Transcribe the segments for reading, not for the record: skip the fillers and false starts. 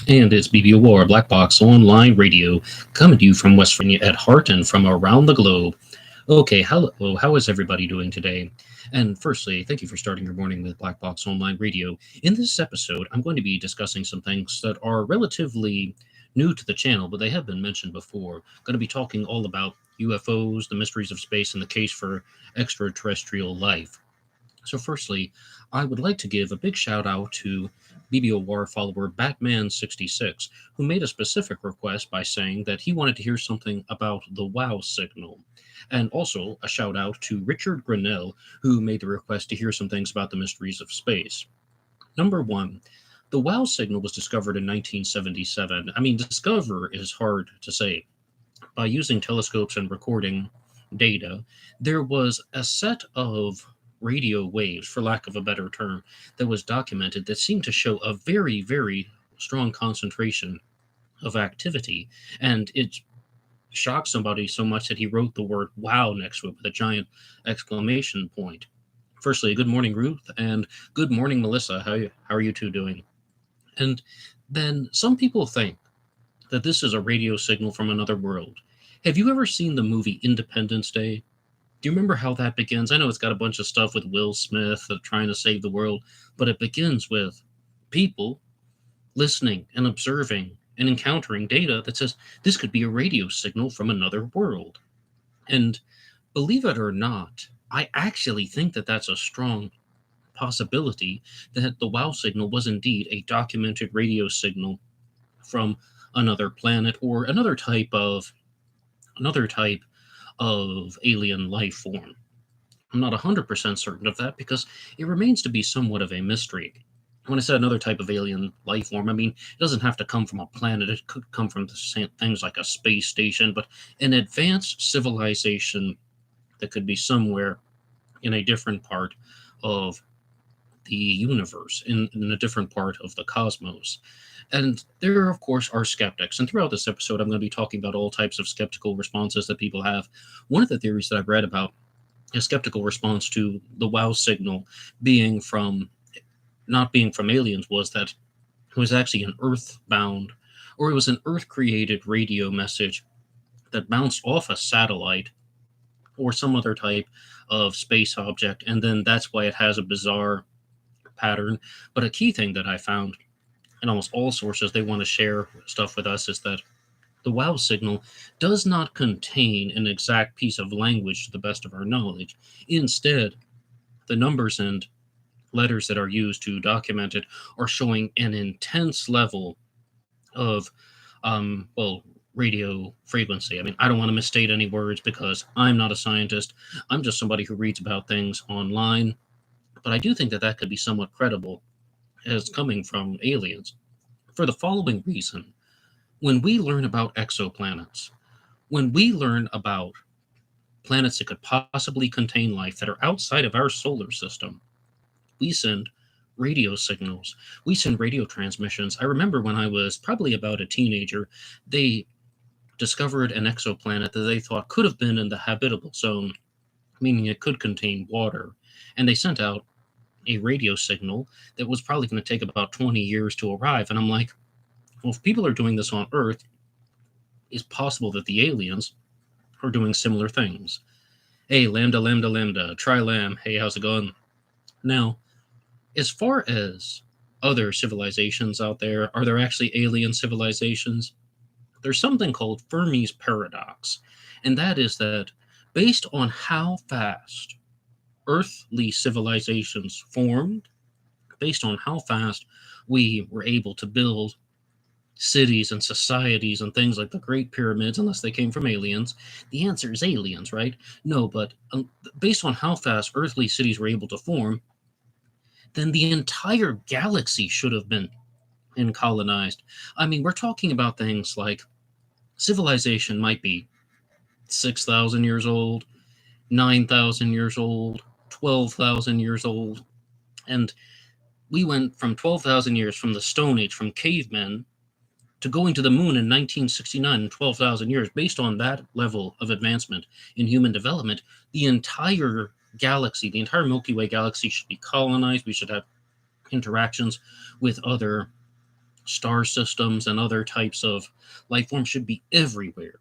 And it's BBOR Black Box Online Radio, coming to you from West Virginia at heart and from around the globe. Okay, hello, how is everybody doing today? And firstly, thank you for starting your morning with Black Box Online Radio. In this episode, I'm going to be discussing some things that are relatively new to the channel, but they have been mentioned before. Going to be talking all about UFOs, the mysteries of space, and the case for extraterrestrial life. So, firstly, I would like to give a big shout out to BBOR follower Batman66, who made a specific request by saying that he wanted to hear something about the WOW signal. And also a shout out to Richard Grinnell, who made the request to hear some things about the mysteries of space. Number one, the WOW signal was discovered in 1977. I mean, discover is hard to say. By using telescopes and recording data, there was a set of radio waves, for lack of a better term, that was documented that seemed to show a very, very strong concentration of activity. And it shocked somebody so much that he wrote the word wow next to it with a giant exclamation point. Firstly, good morning, Ruth, and good morning, Melissa. How are you two doing? And then some people think that this is a radio signal from another world. Have you ever seen the movie Independence Day? Do you remember how that begins? I know it's got a bunch of stuff with Will Smith trying to save the world, but it begins with people listening and observing and encountering data that says this could be a radio signal from another world. And believe it or not, I actually think that that's a strong possibility that the WOW signal was indeed a documented radio signal from another planet or another type of alien life form. I'm not 100% certain of that because it remains to be somewhat of a mystery. When I said another type of alien life form, I mean, it doesn't have to come from a planet. It could come from things like a space station, but an advanced civilization that could be somewhere in a different part of the universe, in a different part of the cosmos. And there, of course, are skeptics. And throughout this episode, I'm going to be talking about all types of skeptical responses that people have. One of the theories that I've read about a skeptical response to the WOW signal being from not being from aliens was that it was actually an earthbound, or it was an earth created radio message that bounced off a satellite or some other type of space object, and then that's why it has a bizarre pattern. But a key thing that I found in almost all sources, they want to share stuff with us, is that the WOW signal does not contain an exact piece of language to the best of our knowledge. Instead, the numbers and letters that are used to document it are showing an intense level of, well, radio frequency. I mean, I don't want to misstate any words because I'm not a scientist. I'm just somebody who reads about things online. But I do think that that could be somewhat credible as coming from aliens. For the following reason, when we learn about exoplanets, when we learn about planets that could possibly contain life that are outside of our solar system, we send radio signals. We send radio transmissions. I remember when I was probably about a teenager, they discovered an exoplanet that they thought could have been in the habitable zone, meaning it could contain water. And they sent out a radio signal that was probably going to take about 20 years to arrive. And I'm like, well, if people are doing this on Earth, it's possible that the aliens are doing similar things. Hey, lambda, lambda, lambda, tri-lam, hey, how's it going? Now, as far as other civilizations out there, are there actually alien civilizations? There's something called Fermi's paradox, and that is that based on how fast earthly civilizations formed, based on how fast we were able to build cities and societies and things like the Great Pyramids, unless they came from aliens. The answer is aliens, right? No, but based on how fast earthly cities were able to form, then the entire galaxy should have been colonized. I mean, we're talking about things like civilization might be 6,000 years old, 9,000 years old, 12,000 years old. And we went from 12,000 years from the Stone Age, from cavemen, to going to the moon in 1969 in 12,000 years. Based on that level of advancement in human development, the entire galaxy, the entire Milky Way galaxy should be colonized. We should have interactions with other star systems and other types of life forms should be everywhere.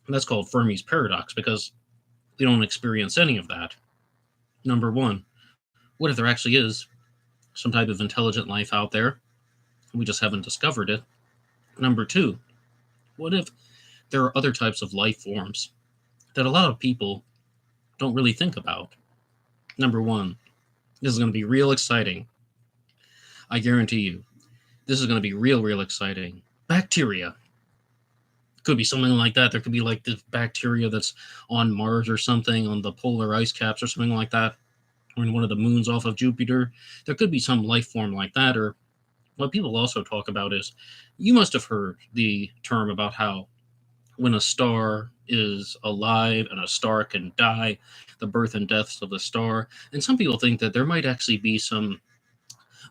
And that's called Fermi's paradox because we don't experience any of that. Number one, what if there actually is some type of intelligent life out there? We just haven't discovered it. Number two, what if there are other types of life forms that a lot of people don't really think about? Number one, this is going to be real exciting. I guarantee you, this is going to be real exciting. Bacteria. Could be something like that. There could be like the bacteria that's on Mars or something, on the polar ice caps or something like that, or in one of the moons off of Jupiter. There could be some life form like that. Or what people also talk about is, you must have heard the term about how when a star is alive and a star can die, the birth and deaths of the star. And some people think that there might actually be some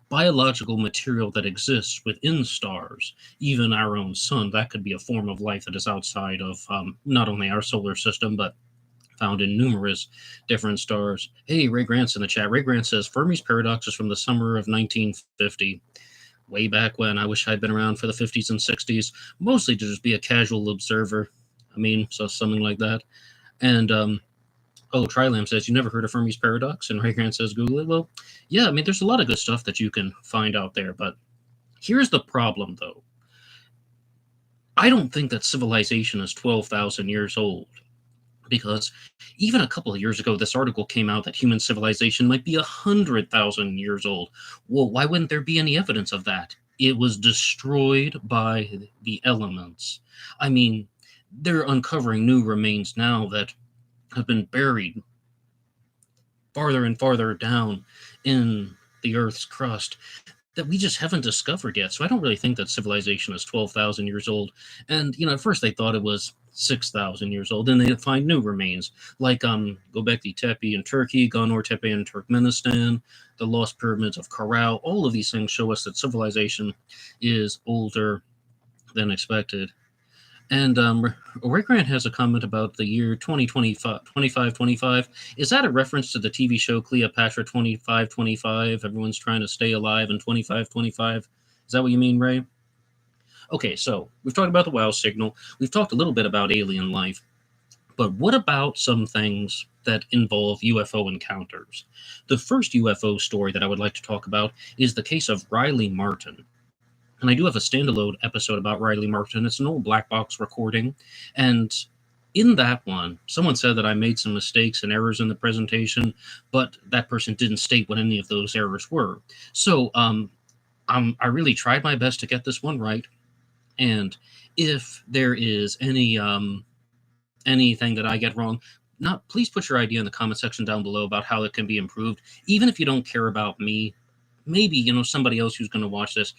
biological material that exists within stars, even our own sun. That could be a form of life that is outside of not only our solar system, but found in numerous different stars. Hey, Ray Grant's in the chat. Ray Grant says Fermi's paradox is from the summer of 1950. Way back when. I wish I'd been around for the 50s and 60s, mostly to just be a casual observer. So something like that. And Trilam says, you never heard of Fermi's paradox? And Ray Grant says, Google it. Well, yeah, there's a lot of good stuff that you can find out there. But here's the problem, though. I don't think that civilization is 12,000 years old. Because even a couple of years ago, this article came out that human civilization might be 100,000 years old. Well, why wouldn't there be any evidence of that? It was destroyed by the elements. They're uncovering new remains now that have been buried farther and farther down in the Earth's crust that we just haven't discovered yet. So I don't really think that civilization is 12,000 years old. And, at first they thought it was 6,000 years old. Then they find new remains, like Göbekli Tepe in Turkey, Gonur Tepe in Turkmenistan, the lost pyramids of Karao. All of these things show us that civilization is older than expected. And Ray Grant has a comment about the year 2525. Is that a reference to the TV show Cleopatra 2525? Everyone's trying to stay alive in 2525. Is that what you mean, Ray? Okay, so we've talked about the WOW signal. We've talked a little bit about alien life. But what about some things that involve UFO encounters? The first UFO story that I would like to talk about is the case of Riley Martin. And I do have a standalone episode about Riley Martin. It's an old black box recording. And in that one, someone said that I made some mistakes and errors in the presentation, but that person didn't state what any of those errors were. So I really tried my best to get this one right. And if there is anything that I get wrong, please put your idea in the comment section down below about how it can be improved. Even if you don't care about me, maybe somebody else who's going to watch this.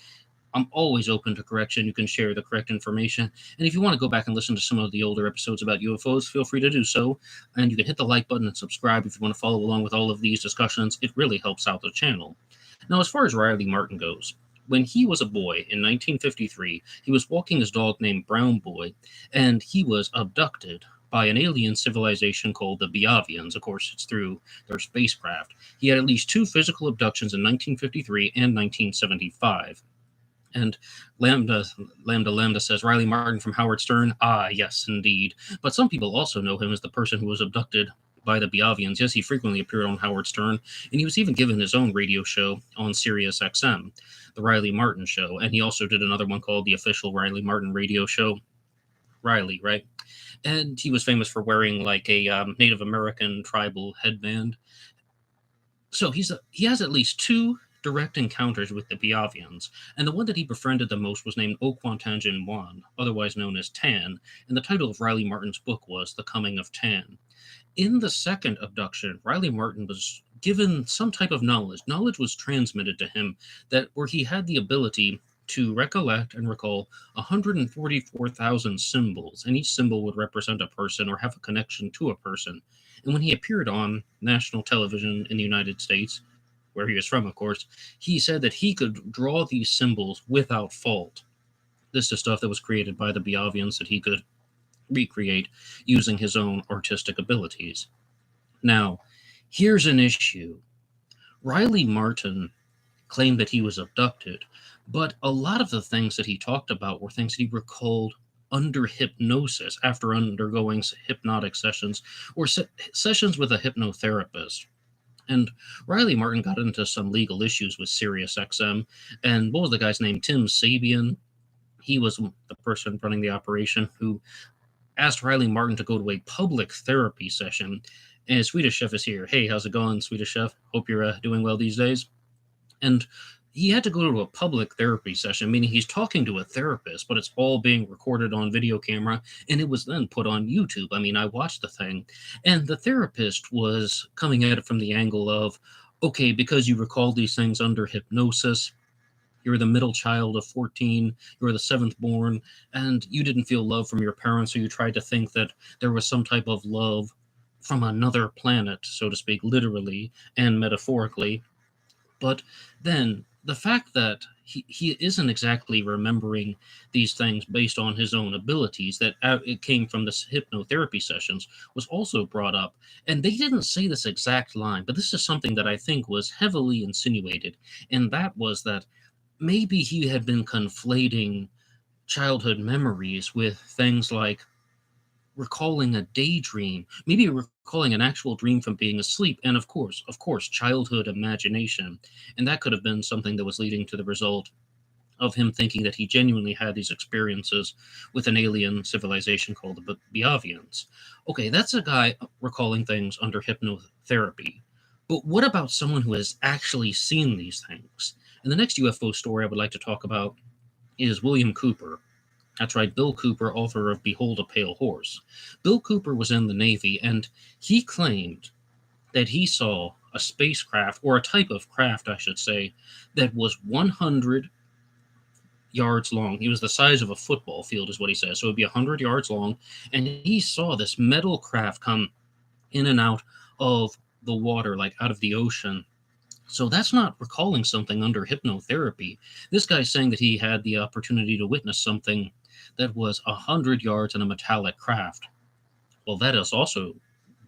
I'm always open to correction. You can share the correct information. And if you want to go back and listen to some of the older episodes about UFOs, feel free to do so. And you can hit the like button and subscribe if you want to follow along with all of these discussions. It really helps out the channel. Now, as far as Riley Martin goes, when he was a boy in 1953, he was walking his dog named Brown Boy, and he was abducted by an alien civilization called the Biavians. Of course, it's through their spacecraft. He had at least 2 physical abductions in 1953 and 1975. And Lambda says, Riley Martin from Howard Stern. Ah, yes, indeed. But some people also know him as the person who was abducted by the Biavians. Yes, he frequently appeared on Howard Stern, and he was even given his own radio show on Sirius XM, the Riley Martin Show. And he also did another one called the Official Riley Martin Radio Show. Riley, right? And he was famous for wearing like a Native American tribal headband. So he has at least 2 direct encounters with the Biavians, and the one that he befriended the most was named Okwantanjin Wan, otherwise known as Tan, and the title of Riley Martin's book was The Coming of Tan. In the second abduction, Riley Martin was given some type of knowledge. Knowledge was transmitted to him where he had the ability to recollect and recall 144,000 symbols, and each symbol would represent a person or have a connection to a person. And when he appeared on national television in the United States, where he was from, of course, he said that he could draw these symbols without fault. This is stuff that was created by the Biavians that he could recreate using his own artistic abilities. Now, here's an issue. Riley Martin claimed that he was abducted. But a lot of the things that he talked about were things that he recalled under hypnosis after undergoing hypnotic sessions or sessions with a hypnotherapist. And Riley Martin got into some legal issues with SiriusXM. And what was the guy's name? Tim Sabian. He was the person running the operation who asked Riley Martin to go to a public therapy session. And Swedish Chef is here. Hey, how's it going, Swedish Chef? Hope you're doing well these days. And he had to go to a public therapy session, meaning he's talking to a therapist, but it's all being recorded on video camera, and it was then put on YouTube. I mean, I watched the thing, and the therapist was coming at it from the angle of, okay, because you recall these things under hypnosis, you're the middle child of 14, you're the seventh born, and you didn't feel love from your parents, so you tried to think that there was some type of love from another planet, so to speak, literally and metaphorically. But then the fact that he isn't exactly remembering these things based on his own abilities, that it came from the hypnotherapy sessions, was also brought up. And they didn't say this exact line, but this is something that I think was heavily insinuated. And that was that maybe he had been conflating childhood memories with things like recalling a daydream, maybe recalling an actual dream from being asleep, and of course, childhood imagination. And that could have been something that was leading to the result of him thinking that he genuinely had these experiences with an alien civilization called the Biavians. Okay, that's a guy recalling things under hypnotherapy. But what about someone who has actually seen these things? And the next UFO story I would like to talk about is William Cooper. That's right, Bill Cooper, author of Behold a Pale Horse. Bill Cooper was in the Navy, and he claimed that he saw a spacecraft, or a type of craft, I should say, that was 100 yards long. He was the size of a football field, is what he says. So it would be 100 yards long, and he saw this metal craft come in and out of the water, like out of the ocean. So that's not recalling something under hypnotherapy. This guy's saying that he had the opportunity to witness something that was 100 yards in a metallic craft. Well, that is also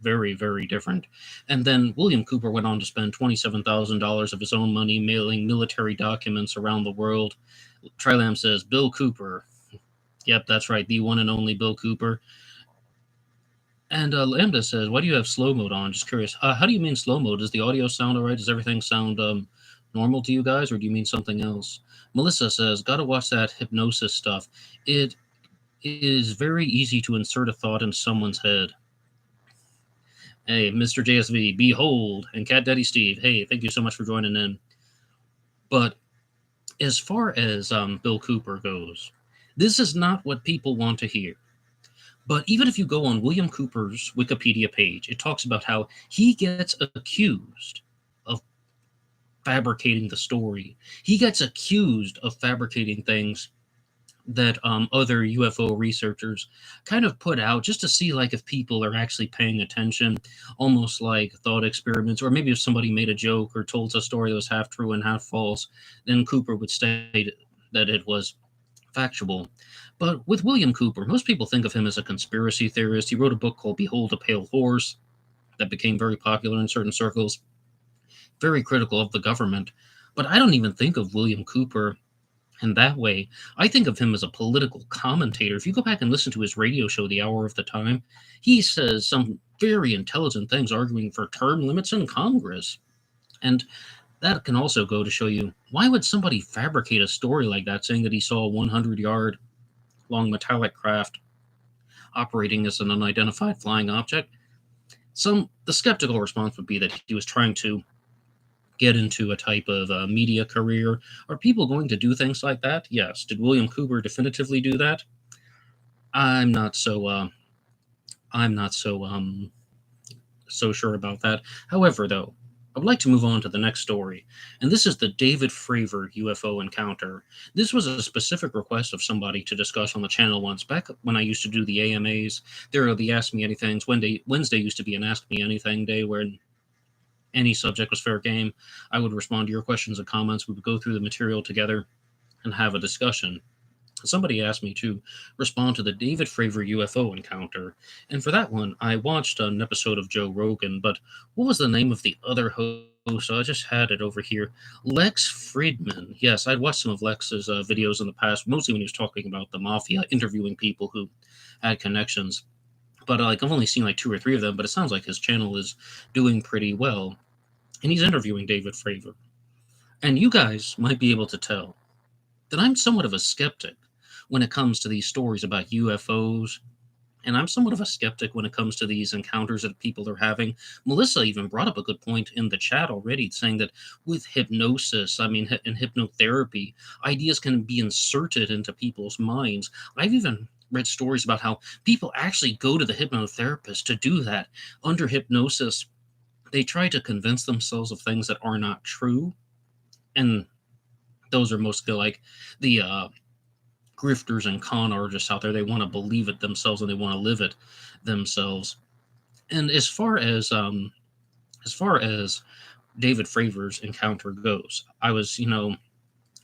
very, very different. And then William Cooper went on to spend $27,000 of his own money mailing military documents around the world. Trilam says, Bill Cooper. Yep, that's right, the one and only Bill Cooper. And Lambda says, why do you have slow mode on? Just curious. How do you mean slow mode? Does the audio sound all right? Does everything sound normal to you guys, or do you mean something else? Melissa says, gotta watch that hypnosis stuff. It is very easy to insert a thought in someone's head. Hey, Mr. JSV, behold, and Cat Daddy Steve, hey, thank you so much for joining in. But as far as Bill Cooper goes, this is not what people want to hear. But even if you go on William Cooper's Wikipedia page, it talks about how he gets accused of fabricating the story. He gets accused of fabricating things that other UFO researchers kind of put out just to see like if people are actually paying attention, almost like thought experiments, or maybe if somebody made a joke or told a story that was half true and half false, then Cooper would state that it was factual. But with William Cooper, most people think of him as a conspiracy theorist. He wrote a book called Behold a Pale Horse that became very popular in certain circles, very critical of the government. But I don't even think of William Cooper in that way. I think of him as a political commentator. If you go back and listen to his radio show, The Hour of the Time, he says some very intelligent things arguing for term limits in Congress. And that can also go to show you, why would somebody fabricate a story like that, saying that he saw a 100-yard long metallic craft operating as an unidentified flying object? The skeptical response would be that he was trying to get into a type of media career. Are people going to do things like that? Yes. Did William Cooper definitively do that? I'm not so sure about that. However, though, I would like to move on to the next story, and this is the David Fravor UFO encounter. This was a specific request of somebody to discuss on the channel once, back when I used to do the AMAs. There are the Ask Me Anythings. Wednesday used to be an Ask Me Anything day where any subject was fair game. I would respond to your questions and comments. We would go through the material together and have a discussion. Somebody asked me to respond to the David Fravor UFO encounter, and for that one, I watched an episode of Joe Rogan, but what was the name of the other host so I just had it over here. Lex Friedman. Yes, I'd watched some of Lex's videos in the past, mostly when he was talking about the mafia, interviewing people who had connections. But I've only seen like 2 or 3 of them. But it sounds like his channel is doing pretty well, and he's interviewing David Fravor. And you guys might be able to tell that I'm somewhat of a skeptic when it comes to these stories about UFOs. And I'm somewhat of a skeptic when it comes to these encounters that people are having. Melissa even brought up a good point in the chat already, saying that with hypnosis, and hypnotherapy, ideas can be inserted into people's minds. I've even read stories about how people actually go to the hypnotherapist to do that. Under hypnosis, they try to convince themselves of things that are not true. And those are mostly like the grifters and con artists out there. They want to believe it themselves and they want to live it themselves. And as far as David Fravor's encounter goes, I was,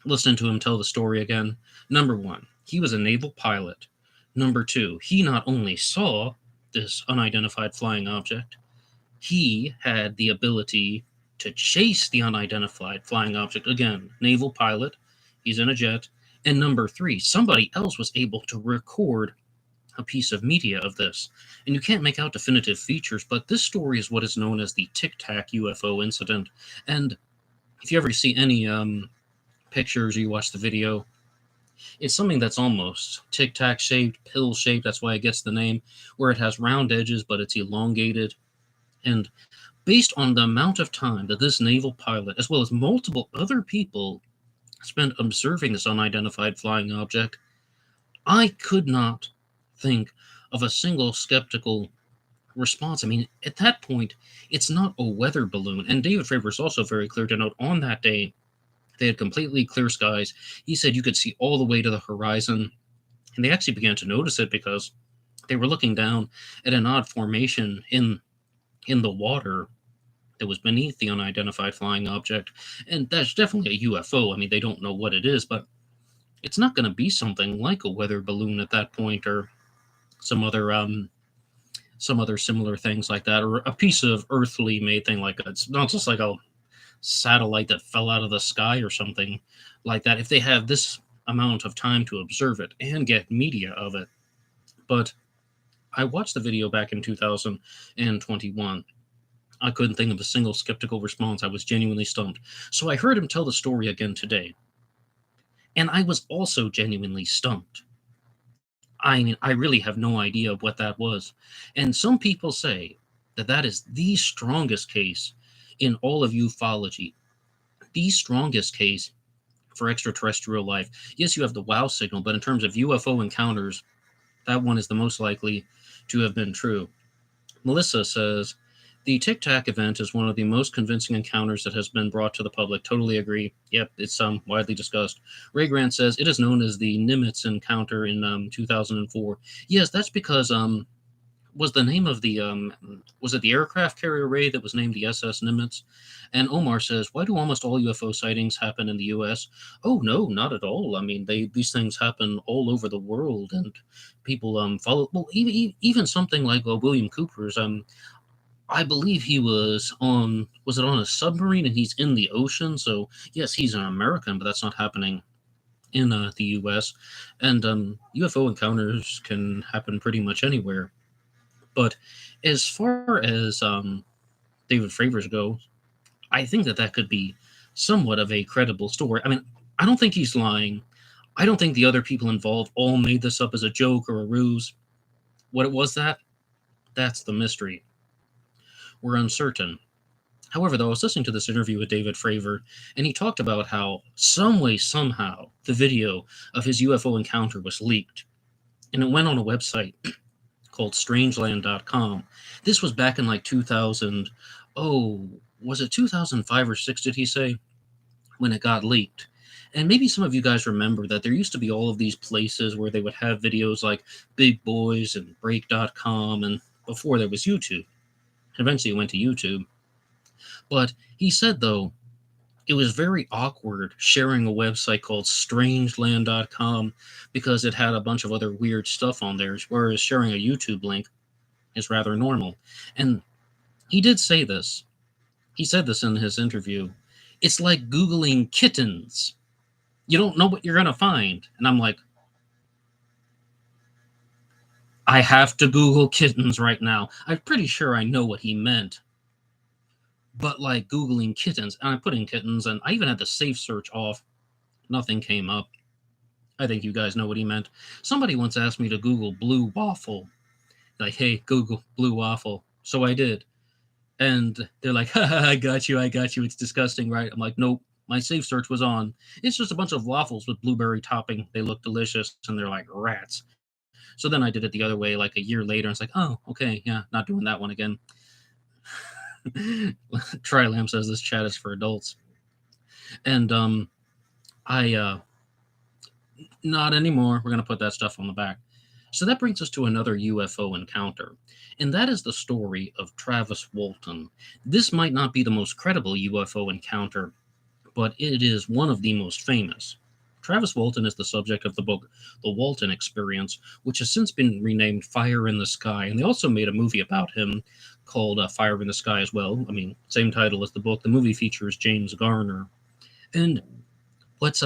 listening to him tell the story again. Number one, he was a naval pilot. Number two, he not only saw this unidentified flying object, he had the ability to chase the unidentified flying object. Again, naval pilot, he's in a jet. And number three, somebody else was able to record a piece of media of this. And you can't make out definitive features, but this story is what is known as the Tic Tac UFO incident. And if you ever see any pictures or you watch the video, it's something that's almost Tic Tac shaped, pill shaped. That's why it gets the name, where it has round edges, but it's elongated. And based on the amount of time that this naval pilot, as well as multiple other people, spent observing this unidentified flying object, I could not think of a single skeptical response. At that point, it's not a weather balloon. And David Fravor is also very clear to note on that day, they had completely clear skies. He said you could see all the way to the horizon. And they actually began to notice it because they were looking down at an odd formation in the water that was beneath the unidentified flying object. And that's definitely a UFO. They don't know what it is, but it's not going to be something like a weather balloon at that point, or some other similar things like that, or a piece of earthly made thing like that. It's not just like a satellite that fell out of the sky or something like that, if they have this amount of time to observe it and get media of it. But I watched the video back in 2021. I couldn't think of a single skeptical response. I was genuinely stumped. So I heard him tell the story again today, and I was also genuinely stumped. I really have no idea what that was. And some people say that that is the strongest case in all of ufology, the strongest case for extraterrestrial life. Yes, you have the wow signal, but in terms of UFO encounters, that one is the most likely to have been true. Melissa says, the Tic Tac event is one of the most convincing encounters that has been brought to the public. Totally agree. Yep, it's widely discussed. Ray Grant says it is known as the Nimitz encounter in 2004. Yes, that's because was the name of the was it the aircraft carrier Ray that was named the SS Nimitz? And Omar says, why do almost all UFO sightings happen in the U.S.? Oh no, not at all. These things happen all over the world, and people follow. Well, even something like William Cooper's. I believe he was it on a submarine, and he's in the ocean. So yes, he's an American, but that's not happening in the U.S. And UFO encounters can happen pretty much anywhere. But as far as David Fravor's go, I think that could be somewhat of a credible story. I don't think he's lying. I don't think the other people involved all made this up as a joke or a ruse. What it was that's the mystery. We're uncertain. However, though, I was listening to this interview with David Fravor, and he talked about how some way, somehow, the video of his UFO encounter was leaked. And it went on a website called strangeland.com. This was back in 2000. Oh, was it 2005 or 6, did he say, when it got leaked? And maybe some of you guys remember that there used to be all of these places where they would have videos like Big Boys and Break.com, and before there was YouTube. Eventually it went to YouTube. But he said, though, it was very awkward sharing a website called strangeland.com because it had a bunch of other weird stuff on there, whereas sharing a YouTube link is rather normal. And he did say this. He said this in his interview. It's like Googling kittens. You don't know what you're going to find. And I'm like, I have to Google kittens right now. I'm pretty sure I know what he meant. But like Googling kittens, and I put in kittens, and I even had the safe search off. Nothing came up. I think you guys know what he meant. Somebody once asked me to Google blue waffle. Like, hey, Google blue waffle. So I did. And they're like, haha, I got you. It's disgusting, right? I'm like, nope. My safe search was on. It's just a bunch of waffles with blueberry topping. They look delicious, and they're like rats. So then I did it the other way, like a year later. And it's like, oh, okay, yeah, not doing that one again. Trilam says this chat is for adults. And I not anymore. We're gonna put that stuff on the back. So that brings us to another UFO encounter, and that is the story of Travis Walton. This might not be the most credible UFO encounter, but it is one of the most famous. Travis Walton is the subject of the book The Walton Experience, which has since been renamed Fire in the Sky, and they also made a movie about him called Fire in the Sky as well. I mean, same title as the book. The movie features James Garner. And what's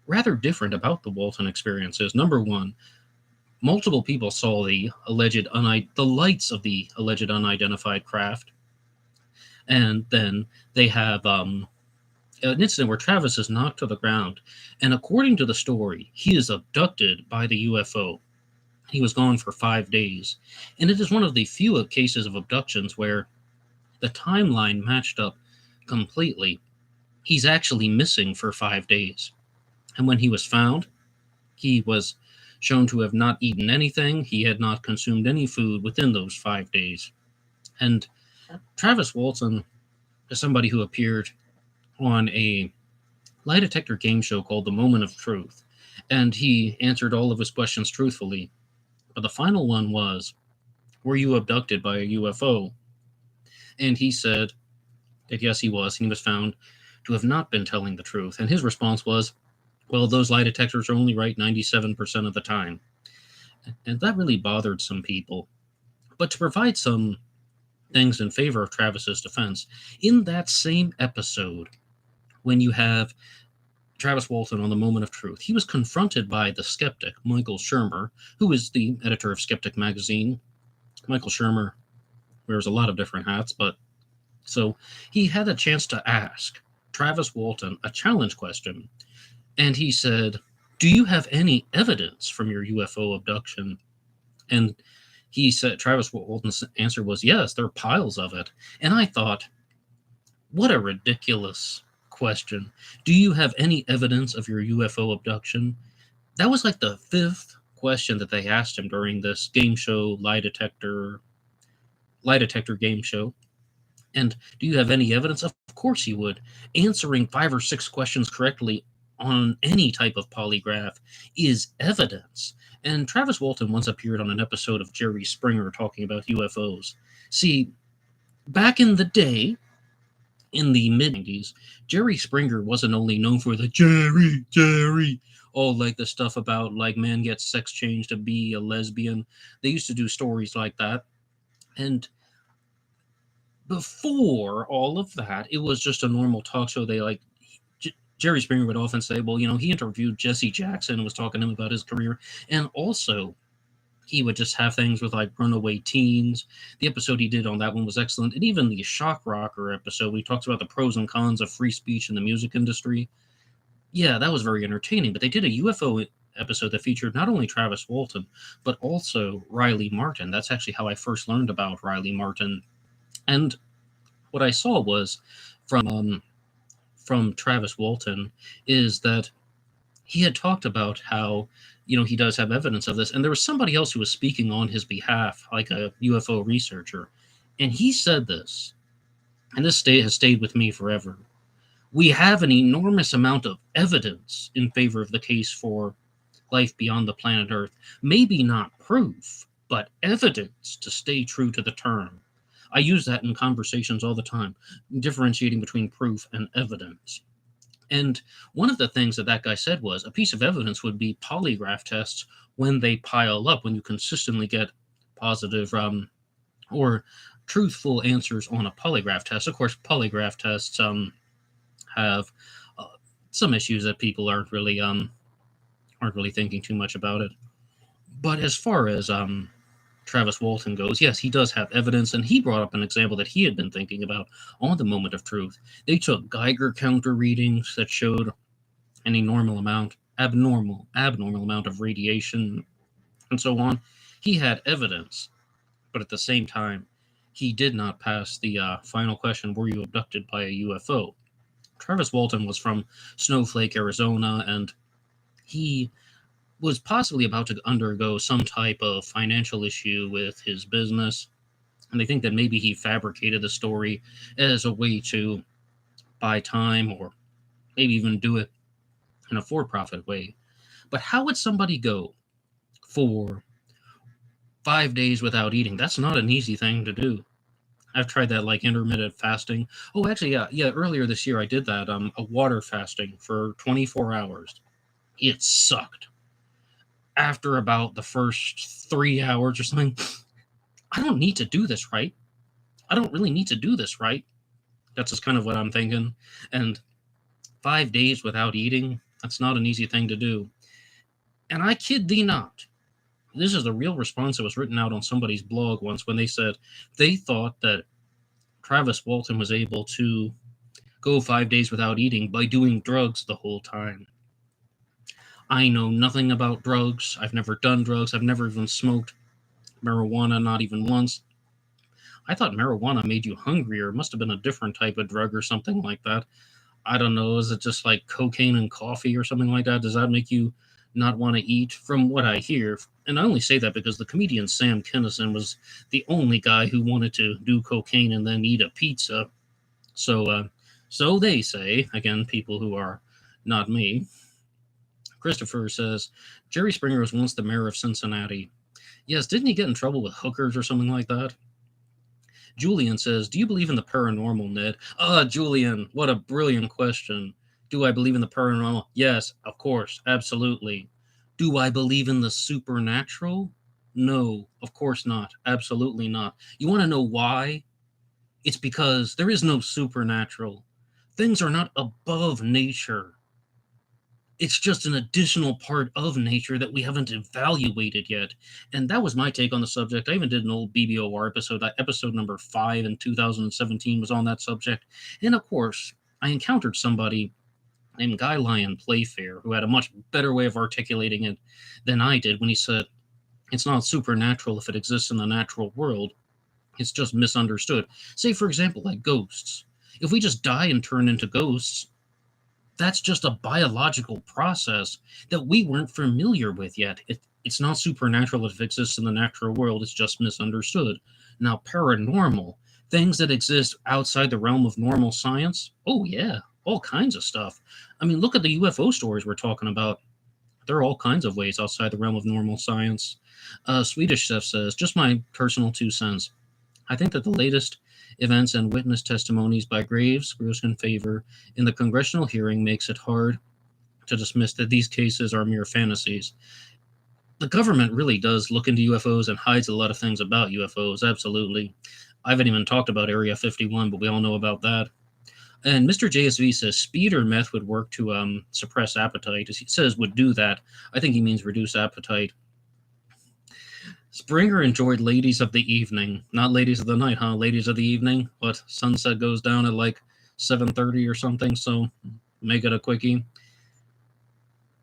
rather different about the Walton Experience is, number one, multiple people saw the lights of the alleged unidentified craft, and then they have an incident where Travis is knocked to the ground, and according to the story, he is abducted by the UFO. He was gone for 5 days, and it is one of the few cases of abductions where the timeline matched up completely. He's actually missing for 5 days, and when he was found, he was shown to have not eaten anything. He had not consumed any food within those 5 days. And Travis Walton is somebody who appeared on a lie detector game show called The Moment of Truth, and he answered all of his questions truthfully. But the final one was, were you abducted by a UFO? And he said that yes, he was, and he was found to have not been telling the truth. And his response was, well, those lie detectors are only right 97% of the time. And that really bothered some people. But to provide some things in favor of Travis's defense, in that same episode, when you have Travis Walton on The Moment of Truth, he was confronted by the skeptic, Michael Shermer, who is the editor of Skeptic magazine. Michael Shermer wears a lot of different hats, but so he had a chance to ask Travis Walton a challenge question. And he said, do you have any evidence from your UFO abduction? And he said, Travis Walton's answer was, yes, there are piles of it. And I thought, what a ridiculous question. Do you have any evidence of your UFO abduction? That was like the fifth question that they asked him during this game show, lie detector game show. And do you have any evidence? Of course he would. Answering 5 or 6 questions correctly on any type of polygraph is evidence. And Travis Walton once appeared on an episode of Jerry Springer talking about UFOs. See, back in the day, in the mid-90s, Jerry Springer wasn't only known for the Jerry, all like the stuff about like man gets sex changed to be a lesbian. They used to do stories like that. And before all of that, it was just a normal talk show. They like Jerry Springer would often say, well, he interviewed Jesse Jackson and was talking to him about his career. And also, he would just have things with like runaway teens. The episode he did on that one was excellent. And even the Shock Rocker episode, he talks about the pros and cons of free speech in the music industry. Yeah, that was very entertaining. But they did a UFO episode that featured not only Travis Walton, but also Riley Martin. That's actually how I first learned about Riley Martin. And what I saw was from Travis Walton is that he had talked about how, he does have evidence of this. And there was somebody else who was speaking on his behalf, like a UFO researcher. And he said this, and this has stayed with me forever. We have an enormous amount of evidence in favor of the case for life beyond the planet Earth. Maybe not proof, but evidence, to stay true to the term. I use that in conversations all the time, differentiating between proof and evidence. And one of the things that guy said was a piece of evidence would be polygraph tests when they pile up, when you consistently get positive or truthful answers on a polygraph test. Of course, polygraph tests have uh, some issues that people aren't really thinking too much about it. But as far as Travis Walton goes, yes, he does have evidence, and he brought up an example that he had been thinking about on the moment of truth. They took Geiger counter readings that showed an abnormal amount of radiation, and so on. He had evidence, but at the same time, he did not pass the final question: were you abducted by a UFO? Travis Walton was from Snowflake, Arizona, and he was possibly about to undergo some type of financial issue with his business. And they think that maybe he fabricated the story as a way to buy time or maybe even do it in a for profit way. But how would somebody go for 5 days without eating? That's not an easy thing to do. I've tried that, like intermittent fasting. Oh, actually, yeah. Earlier this year, I did that. A water fasting for 24 hours. It sucked. After about the first 3 hours or something, I don't need to do this, right? I don't really need to do this, right? That's just kind of what I'm thinking. And 5 days without eating, that's not an easy thing to do. And I kid thee not. This is the real response that was written out on somebody's blog once when they said they thought that Travis Walton was able to go 5 days without eating by doing drugs the whole time. I know nothing about drugs. I've never done drugs. I've never even smoked marijuana, not even once. I thought marijuana made you hungrier. It must have been a different type of drug or something like that. I don't know. Is it just like cocaine and coffee or something like that? Does that make you not want to eat? From what I hear, and I only say that because the comedian Sam Kinison was the only guy who wanted to do cocaine and then eat a pizza. So they say. Again, people who are not me. Christopher says, Jerry Springer was once the mayor of Cincinnati. Yes, didn't he get in trouble with hookers or something like that? Julian says, do you believe in the paranormal, Ned? Julian, what a brilliant question. Do I believe in the paranormal? Yes, of course, absolutely. Do I believe in the supernatural? No, of course not. Absolutely not. You want to know why? It's because there is no supernatural. Things are not above nature. It's just an additional part of nature that we haven't evaluated yet. And that was my take on the subject. I even did an old BBOR episode. Episode number 5 in 2017 was on that subject. And of course, I encountered somebody named Guy Lyon Playfair who had a much better way of articulating it than I did when he said, it's not supernatural if it exists in the natural world. It's just misunderstood. Say, for example, like ghosts. If we just die and turn into ghosts, that's just a biological process that we weren't familiar with yet. It's not supernatural if it exists in the natural world. It's just misunderstood. Now, paranormal, things that exist outside the realm of normal science, oh yeah, all kinds of stuff. I mean, look at the UFO stories we're talking about. There are all kinds of ways outside the realm of normal science. Swedish Chef says, just my personal 2 cents. I think that the latest events and witness testimonies by Graves, Groskin Favor in the congressional hearing makes it hard to dismiss that these cases are mere fantasies. The government really does look into UFOs and hides a lot of things about UFOs, absolutely. I haven't even talked about Area 51, but we all know about that. And Mr. JSV says speed or meth would work to suppress appetite. He says would do that. I think he means reduce appetite. Springer enjoyed Ladies of the Evening. Not Ladies of the Night, huh? Ladies of the Evening? What, sunset goes down at like 7:30 or something, so make it a quickie.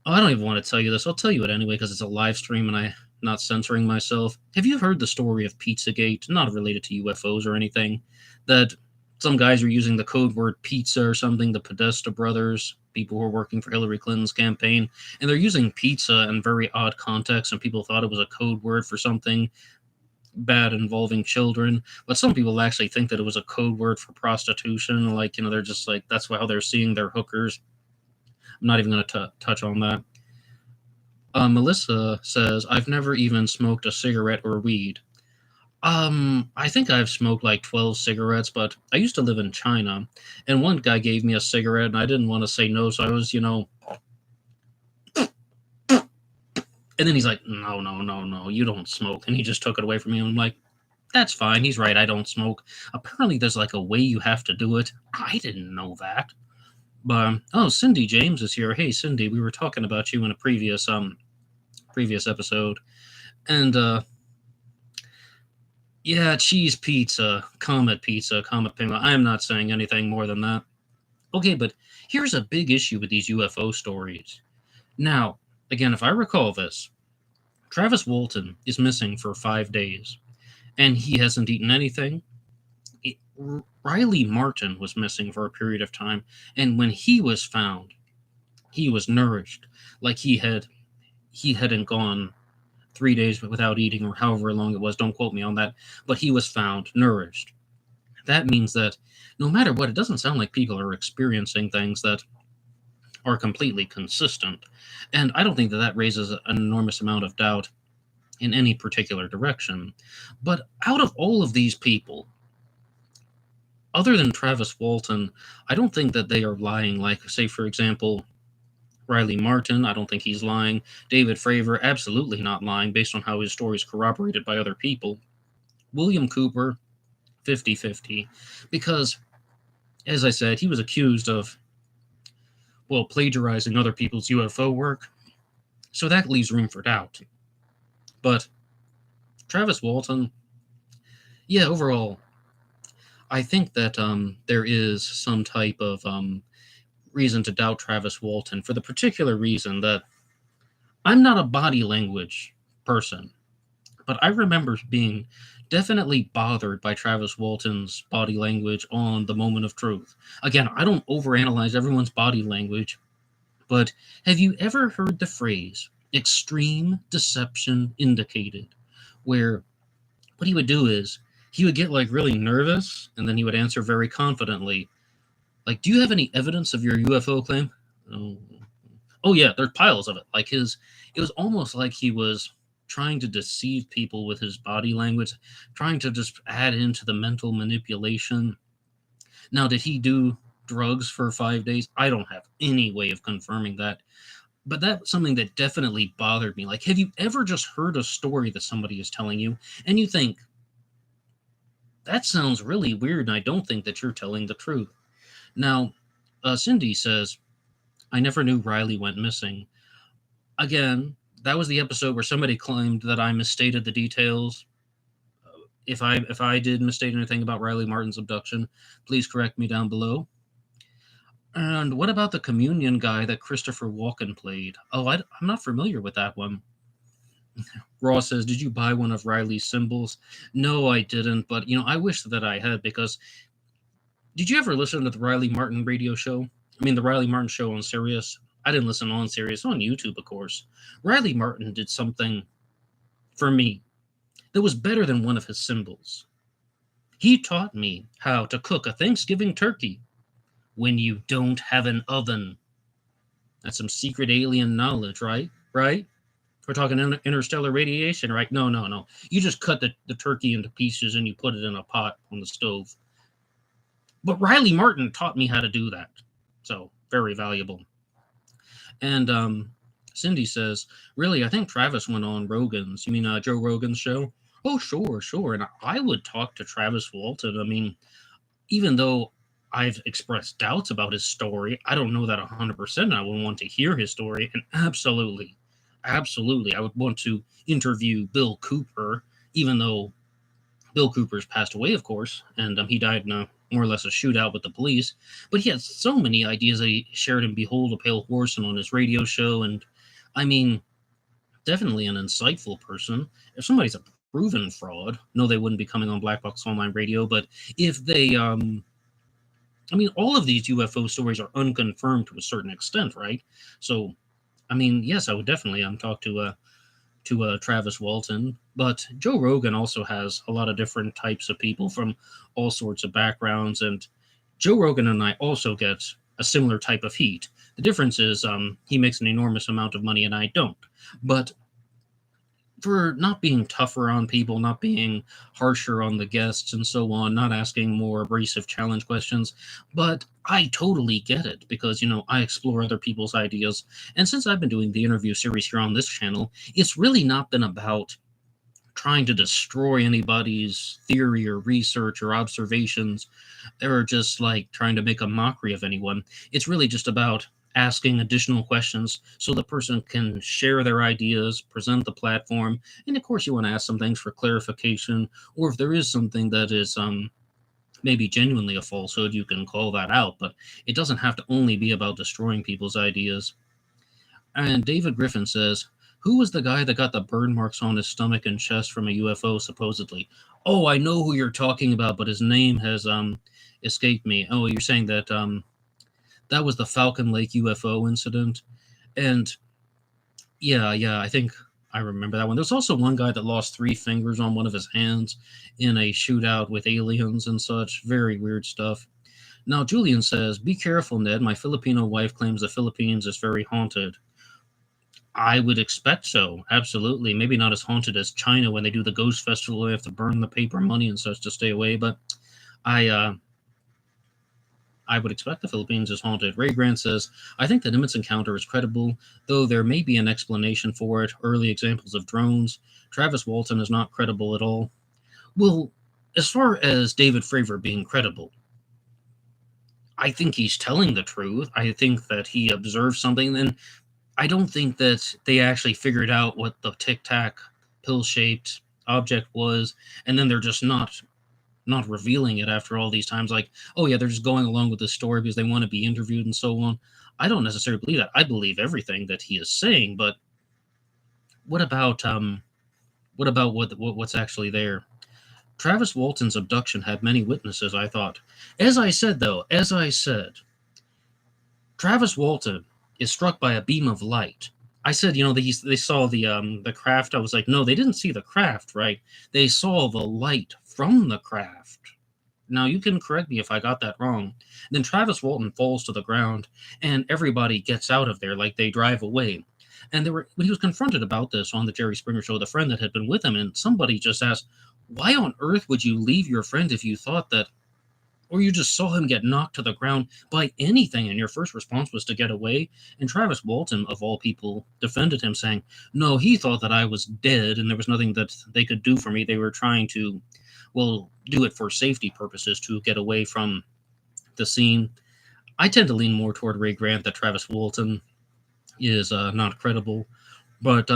Oh, I don't even want to tell you this. I'll tell you it anyway because it's a live stream and I'm not censoring myself. Have you heard the story of Pizzagate? Not related to UFOs or anything. That some guys are using the code word pizza or something, the Podesta brothers, people who are working for Hillary Clinton's campaign, and they're using pizza in very odd contexts, and people thought it was a code word for something bad involving children. But some people actually think that it was a code word for prostitution. Like, they're just like, that's how they're seeing their hookers. I'm not even going to touch on that. Melissa says, I've never even smoked a cigarette or weed. I think I've smoked like 12 cigarettes, but I used to live in China, and one guy gave me a cigarette, and I didn't want to say no, so I was, and then he's like, no, you don't smoke, and he just took it away from me, and I'm like, That's fine. He's right. I don't smoke. Apparently, there's like a way you have to do it. I didn't know that. But oh, Cindy James is here. Hey, Cindy, we were talking about you in a previous episode, and yeah, cheese pizza, comet penguin. I am not saying anything more than that. Okay, but here's a big issue with these UFO stories. Now, again, if I recall this, Travis Walton is missing for 5 days, and he hasn't eaten anything. Riley Martin was missing for a period of time, and when he was found, he was nourished, like he hadn't gone 3 days without eating or however long it was. Don't quote me on that, but he was found nourished. That means that no matter what, it doesn't sound like people are experiencing things that are completely consistent, and I don't think that raises an enormous amount of doubt in any particular direction. But out of all of these people, other than Travis Walton, I don't think that they are lying. Like, say, for example, Riley Martin, I don't think he's lying. David Fravor, absolutely not lying based on how his story is corroborated by other people. William Cooper, 50-50. Because, as I said, he was accused of, well, plagiarizing other people's UFO work. So that leaves room for doubt. But Travis Walton, yeah, overall, I think that there is some type of reason to doubt Travis Walton for the particular reason that I'm not a body language person, but I remember being definitely bothered by Travis Walton's body language on The Moment of Truth. Again, I don't overanalyze everyone's body language, but have you ever heard the phrase extreme deception indicated, where what he would do is he would get like really nervous and then he would answer very confidently, like, do you have any evidence of your UFO claim? Oh, oh yeah, there's piles of it. Like it was almost like he was trying to deceive people with his body language, trying to just add into the mental manipulation. Now, did he do drugs for 5 days? I don't have any way of confirming that. But that's something that definitely bothered me. Like, have you ever just heard a story that somebody is telling you and you think, that sounds really weird and I don't think that you're telling the truth? Now, Cindy says, I never knew Riley went missing. Again, that was the episode where somebody claimed that I misstated the details. If I did misstate anything about Riley Martin's abduction, please correct me down below. And what about the communion guy that Christopher Walken played? Oh, I'm not familiar with that one. Ross says, did you buy one of Riley's symbols? No, I didn't, but, I wish that I had, because did you ever listen to the Riley Martin radio show? I mean, the Riley Martin show on Sirius? I didn't listen on Sirius, on YouTube, of course. Riley Martin did something for me that was better than one of his symbols. He taught me how to cook a Thanksgiving turkey when you don't have an oven. That's some secret alien knowledge, right? Right? We're talking interstellar radiation, right? No. You just cut the turkey into pieces and you put it in a pot on the stove. But Riley Martin taught me how to do that. So, very valuable. And Cindy says, really, I think Travis went on Rogan's. You mean Joe Rogan's show? Oh, sure. And I would talk to Travis Walton. I mean, even though I've expressed doubts about his story, I don't know that 100%. I would want to hear his story. And absolutely, I would want to interview Bill Cooper, even though Bill Cooper's passed away, of course, and he died in a more or less a shootout with the police. But he had so many ideas that he shared in Behold a Pale Horse and on his radio show. And I mean, definitely an insightful person. If somebody's a proven fraud, no, they wouldn't be coming on Black Box Online Radio. But if they, I mean, all of these UFO stories are unconfirmed to a certain extent, right? So, I mean, yes, I would definitely talk to Travis Walton, but Joe Rogan also has a lot of different types of people from all sorts of backgrounds, and Joe Rogan and I also get a similar type of heat. The difference is he makes an enormous amount of money and I don't. But for not being tougher on people, not being harsher on the guests and so on, not asking more abrasive challenge questions. But I totally get it because, I explore other people's ideas. And since I've been doing the interview series here on this channel, it's really not been about trying to destroy anybody's theory or research or observations. They're just like trying to make a mockery of anyone. It's really just about asking additional questions so the person can share their ideas, present the platform, and of course you want to ask some things for clarification, or if there is something that is maybe genuinely a falsehood, you can call that out, but it doesn't have to only be about destroying people's ideas. And David Griffin says, who was the guy that got the burn marks on his stomach and chest from a UFO, supposedly? Oh, I know who you're talking about, but his name has escaped me. Oh, you're saying that that was the Falcon Lake UFO incident? And yeah, I think I remember that one. There's also one guy that lost 3 fingers on one of his hands in a shootout with aliens and such. Very weird stuff. Now, Julian says, be careful, Ned. My Filipino wife claims the Philippines is very haunted. I would expect so, absolutely. Maybe not as haunted as China when they do the ghost festival. They have to burn the paper money and such to stay away, but I would expect the Philippines is haunted. Ray Grant says, I think the Nimitz encounter is credible, though there may be an explanation for it. Early examples of drones. Travis Walton is not credible at all. Well, as far as David Fravor being credible, I think he's telling the truth. I think that he observed something, and I don't think that they actually figured out what the Tic Tac pill-shaped object was, and then they're just not revealing it after all these times. Like, oh yeah, they're just going along with the story because they want to be interviewed and so on. I don't necessarily believe that. I believe everything that he is saying, but what about what's actually there? Travis Walton's abduction had many witnesses, I thought. As I said, Travis Walton is struck by a beam of light. I said, they saw the craft. I was like, no, they didn't see the craft, right? They saw the light from the craft. Now, you can correct me if I got that wrong. Then Travis Walton falls to the ground, and everybody gets out of there, like they drive away. And when he was confronted about this on the Jerry Springer show, the friend that had been with him, and somebody just asked, why on earth would you leave your friend if you thought that, or you just saw him get knocked to the ground by anything, and your first response was to get away? And Travis Walton, of all people, defended him, saying, no, he thought that I was dead, and there was nothing that they could do for me. They were trying to, do it for safety purposes to get away from the scene. I tend to lean more toward Ray Grant that Travis Walton is not credible, but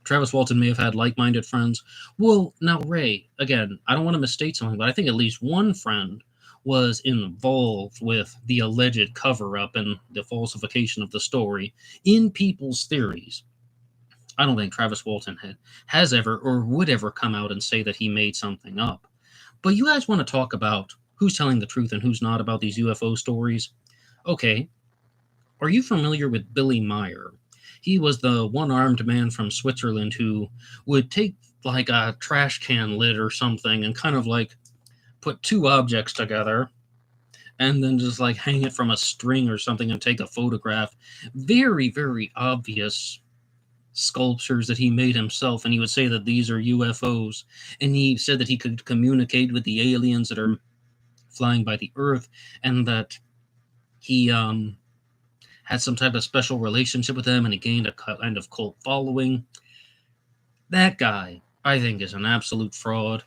Travis Walton may have had like-minded friends. Well, now, Ray, again, I don't want to misstate something, but I think at least one friend was involved with the alleged cover-up and the falsification of the story in people's theories. I don't think Travis Walton has ever or would ever come out and say that he made something up. But you guys want to talk about who's telling the truth and who's not about these UFO stories? Okay. Are you familiar with Billy Meyer? He was the one-armed man from Switzerland who would take like a trash can lid or something and kind of like put 2 objects together and then just like hang it from a string or something and take a photograph. Very, very obvious sculptures that he made himself, and he would say that these are UFOs, and he said that he could communicate with the aliens that are flying by the earth, and that he had some type of special relationship with them, and he gained a kind of cult following. That guy, I think, is an absolute fraud.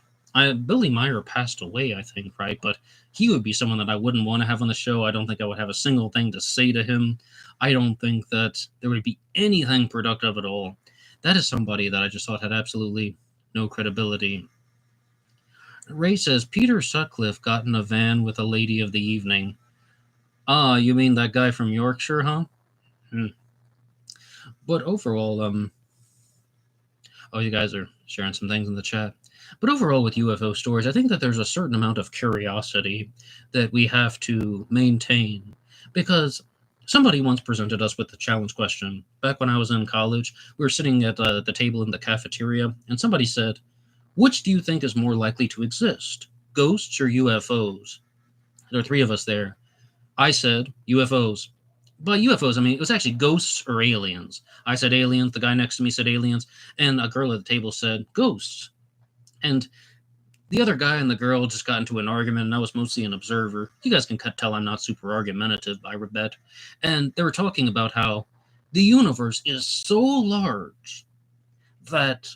Billy Meyer passed away, I think, right? But he would be someone that I wouldn't want to have on the show. I don't think I would have a single thing to say to him. I don't think that there would be anything productive at all. That is somebody that I just thought had absolutely no credibility. Ray says, Peter Sutcliffe got in a van with a lady of the evening. Ah, you mean that guy from Yorkshire, huh? But overall, you guys are sharing some things in the chat. But overall, with UFO stories, I think that there's a certain amount of curiosity that we have to maintain. Because somebody once presented us with the challenge question. Back when I was in college, we were sitting at the table in the cafeteria, and somebody said, which do you think is more likely to exist, ghosts or UFOs? There are 3 of us there. I said UFOs. By UFOs, I mean, it was actually ghosts or aliens. I said aliens. The guy next to me said aliens. And a girl at the table said ghosts. And the other guy and the girl just got into an argument, and I was mostly an observer. You guys can tell I'm not super argumentative, I bet. And they were talking about how the universe is so large that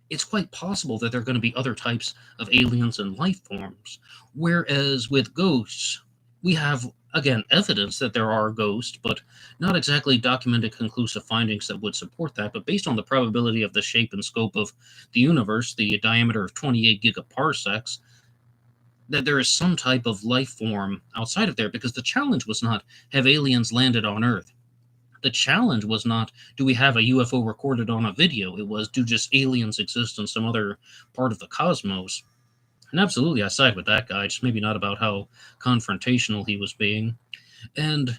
it's quite possible that there are going to be other types of aliens and life forms. Whereas with ghosts, we have, again, evidence that there are ghosts, but not exactly documented conclusive findings that would support that. But based on the probability of the shape and scope of the universe, the diameter of 28 gigaparsecs, that there is some type of life form outside of there, because the challenge was not have aliens landed on Earth. The challenge was not, do we have a UFO recorded on a video? It was, do just aliens exist in some other part of the cosmos? And absolutely, I side with that guy, just maybe not about how confrontational he was being. And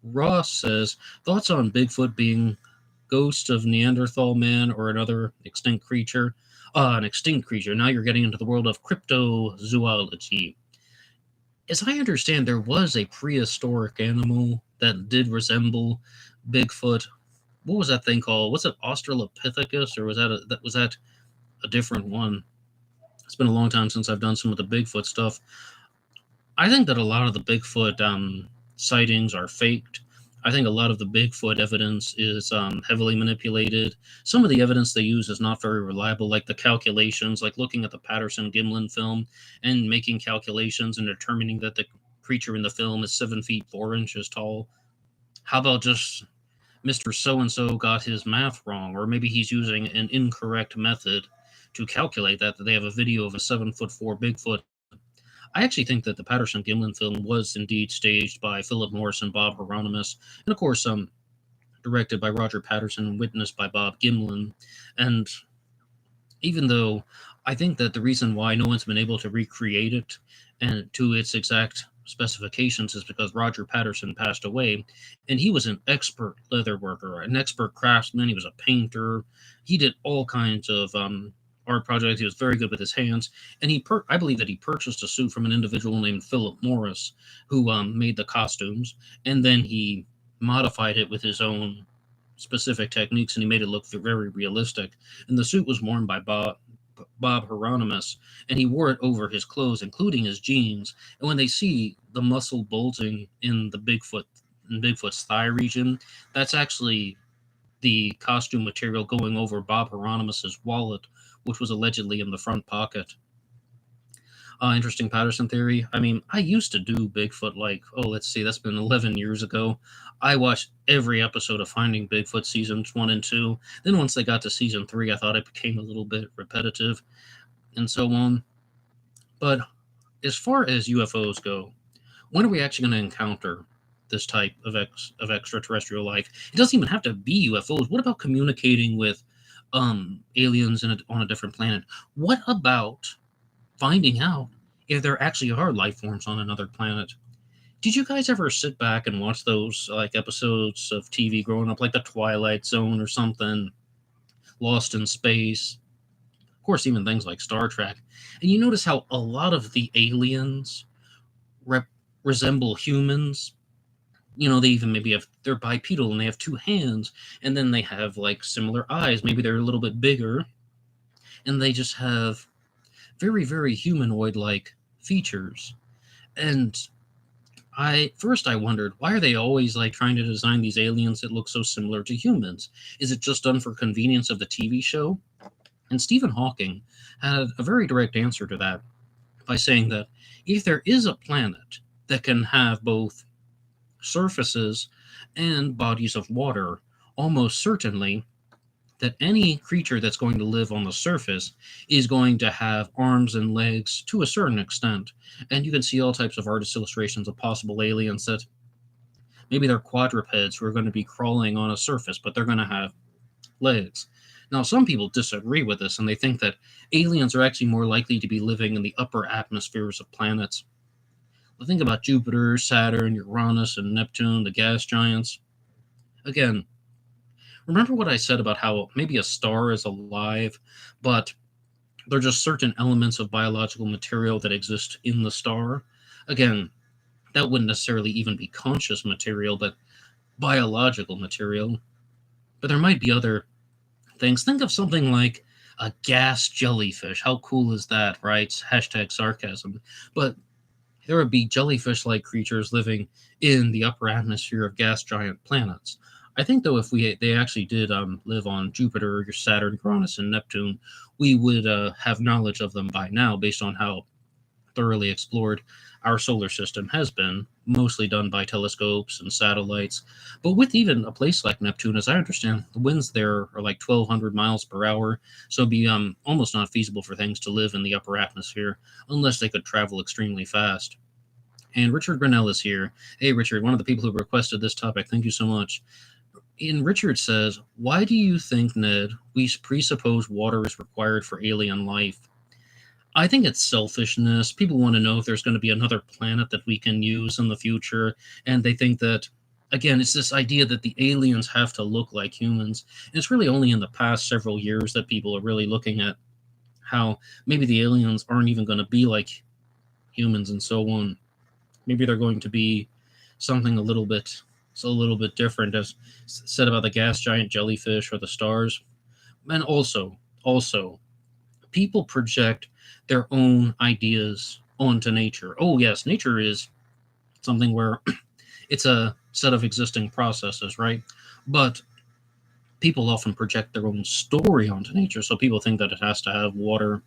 Ross says, thoughts on Bigfoot being ghost of Neanderthal man or another extinct creature? An extinct creature. Now you're getting into the world of cryptozoology. As I understand, there was a prehistoric animal that did resemble Bigfoot. What was that thing called? Was it Australopithecus, or was that a different one? It's been a long time since I've done some of the Bigfoot stuff. I think that a lot of the Bigfoot sightings are faked. I think a lot of the Bigfoot evidence is heavily manipulated. Some of the evidence they use is not very reliable, like the calculations, like looking at the Patterson-Gimlin film and making calculations and determining that the creature in the film is 7 feet 4 inches tall. How about just Mr. So-and-so got his math wrong, or maybe he's using an incorrect method to calculate that they have a video of a 7'4" Bigfoot. I actually think that the Patterson-Gimlin film was indeed staged by Philip Morris and Bob Hieronymus, and of course, directed by Roger Patterson and witnessed by Bob Gimlin. And even though I think that the reason why no one's been able to recreate it and to its exact specifications is because Roger Patterson passed away, and he was an expert leather worker, an expert craftsman. He was a painter. He did all kinds of art projects. He was very good with his hands, and I believe that he purchased a suit from an individual named Philip Morris, who made the costumes, and then he modified it with his own specific techniques, and he made it look very realistic. And the suit was worn by Bob Hieronymus, and he wore it over his clothes, including his jeans. And when they see the muscle bulging in Bigfoot's thigh region, that's actually the costume material going over Bob Hieronymus's wallet, which was allegedly in the front pocket. Interesting Patterson theory. I mean, I used to do Bigfoot let's see, that's been 11 years ago. I watched every episode of Finding Bigfoot seasons 1 and 2. Then once they got to season 3, I thought it became a little bit repetitive and so on. But as far as UFOs go, when are we actually going to encounter this type of extraterrestrial life? It doesn't even have to be UFOs. What about communicating with aliens on a different planet? What about finding out if there actually are life forms on another planet? Did you guys ever sit back and watch those episodes of TV growing up, like The Twilight Zone or something, Lost in Space? Of course, even things like Star Trek. And you notice how a lot of the aliens resemble humans. They even maybe they're bipedal and they have 2 hands, and then they have similar eyes. Maybe they're a little bit bigger, and they just have very, very humanoid-like features. And I wondered, why are they always trying to design these aliens that look so similar to humans? Is it just done for convenience of the TV show? And Stephen Hawking had a very direct answer to that by saying that if there is a planet that can have both surfaces and bodies of water, almost certainly that any creature that's going to live on the surface is going to have arms and legs to a certain extent. And you can see all types of artist illustrations of possible aliens that maybe they're quadrupeds who are going to be crawling on a surface, but they're going to have legs. Now, some people disagree with this, and they think that aliens are actually more likely to be living in the upper atmospheres of planets. But think about Jupiter, Saturn, Uranus, and Neptune, the gas giants. Again, remember what I said about how maybe a star is alive, but there are just certain elements of biological material that exist in the star? Again, that wouldn't necessarily even be conscious material, but biological material. But there might be other things. Think of something like a gas jellyfish. How cool is that, right? Hashtag sarcasm. But there would be jellyfish-like creatures living in the upper atmosphere of gas giant planets. I think though, if they actually did live on Jupiter, Saturn, Uranus, and Neptune, we would have knowledge of them by now, based on how thoroughly explored our solar system has been, mostly done by telescopes and satellites. But with even a place like Neptune, as I understand, the winds there are like 1,200 miles per hour, so it'd be almost not feasible for things to live in the upper atmosphere unless they could travel extremely fast. And Richard Grinnell is here. Hey, Richard, one of the people who requested this topic. Thank you so much. And Richard says, why do you think, Ned, we presuppose water is required for alien life? I think it's selfishness. People want to know if there's going to be another planet that we can use in the future. And they think that, again, it's this idea that the aliens have to look like humans. And it's really only in the past several years that people are really looking at how maybe the aliens aren't even going to be like humans and so on. Maybe they're going to be something a little bit different, as said about the gas giant jellyfish or the stars. And also, people project their own ideas onto nature. Oh yes, nature is something where it's a set of existing processes, right? But people often project their own story onto nature, so people think that it has to have water.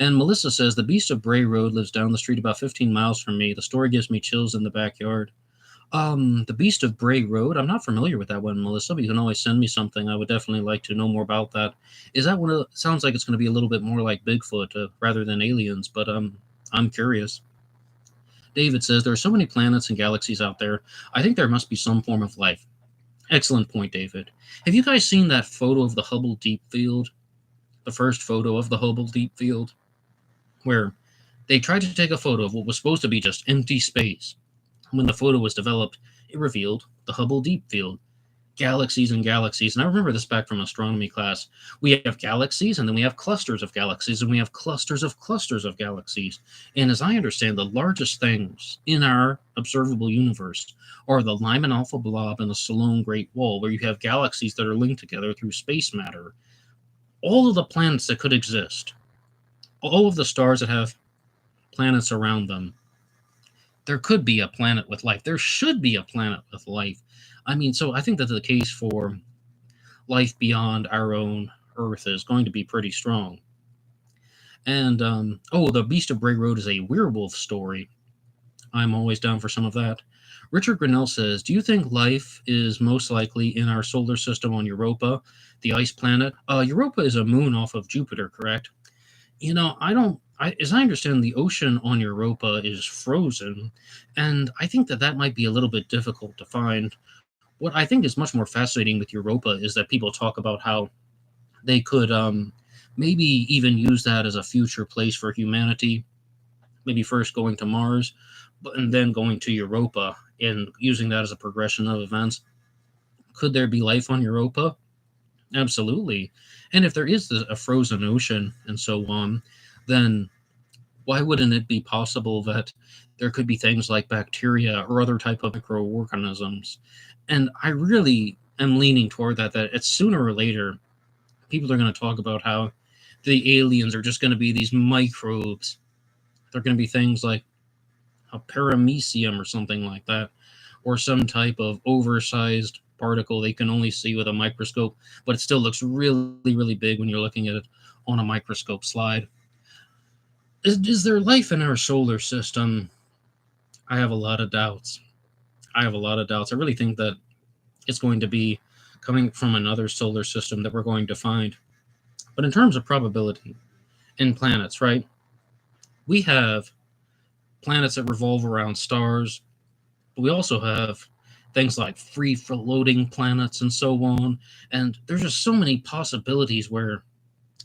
And Melissa says, the Beast of Bray Road lives down the street about 15 miles from me. The story gives me chills in the backyard. The Beast of Bray Road. I'm not familiar with that one, Melissa, but you can always send me something. I would definitely like to know more about that. Is that one of, sounds like it's going to be a little bit more like Bigfoot rather than aliens, but I'm curious. David says, there are so many planets and galaxies out there. I think there must be some form of life. Excellent point, David. Have you guys seen that photo of the Hubble Deep Field? The first photo of the Hubble Deep Field? Where they tried to take a photo of what was supposed to be just empty space. When the photo was developed, it revealed the Hubble Deep Field. Galaxies and galaxies. And I remember this back from astronomy class. We have galaxies, and then we have clusters of galaxies, and we have clusters of galaxies. And as I understand, the largest things in our observable universe are the Lyman Alpha Blob and the Sloan Great Wall, where you have galaxies that are linked together through space matter. All of the planets that could exist, all of the stars that have planets around them, there could be a planet with life. There should be a planet with life. I mean, so I think that the case for life beyond our own Earth is going to be pretty strong. And, the Beast of Bray Road is a werewolf story. I'm always down for some of that. Richard Grinnell says, do you think life is most likely in our solar system on Europa, the ice planet? Europa is a moon off of Jupiter, correct? You know, as I understand, the ocean on Europa is frozen, and I think that might be a little bit difficult to find. What I think is much more fascinating with Europa is that people talk about how they could maybe even use that as a future place for humanity, maybe first going to Mars, and then going to Europa and using that as a progression of events. Could there be life on Europa? Absolutely. And if there is a frozen ocean and so on, then why wouldn't it be possible that there could be things like bacteria or other type of microorganisms? And I really am leaning toward that it's sooner or later, people are going to talk about how the aliens are just going to be these microbes. They're going to be things like a paramecium or something like that, or some type of oversized particle they can only see with a microscope, but it still looks really, really big when you're looking at it on a microscope slide. Is there life in our solar system? I have a lot of doubts. I really think that it's going to be coming from another solar system that we're going to find. But in terms of probability in planets, right? We have planets that revolve around stars, but we also have things like free-floating planets and so on. And there's just so many possibilities where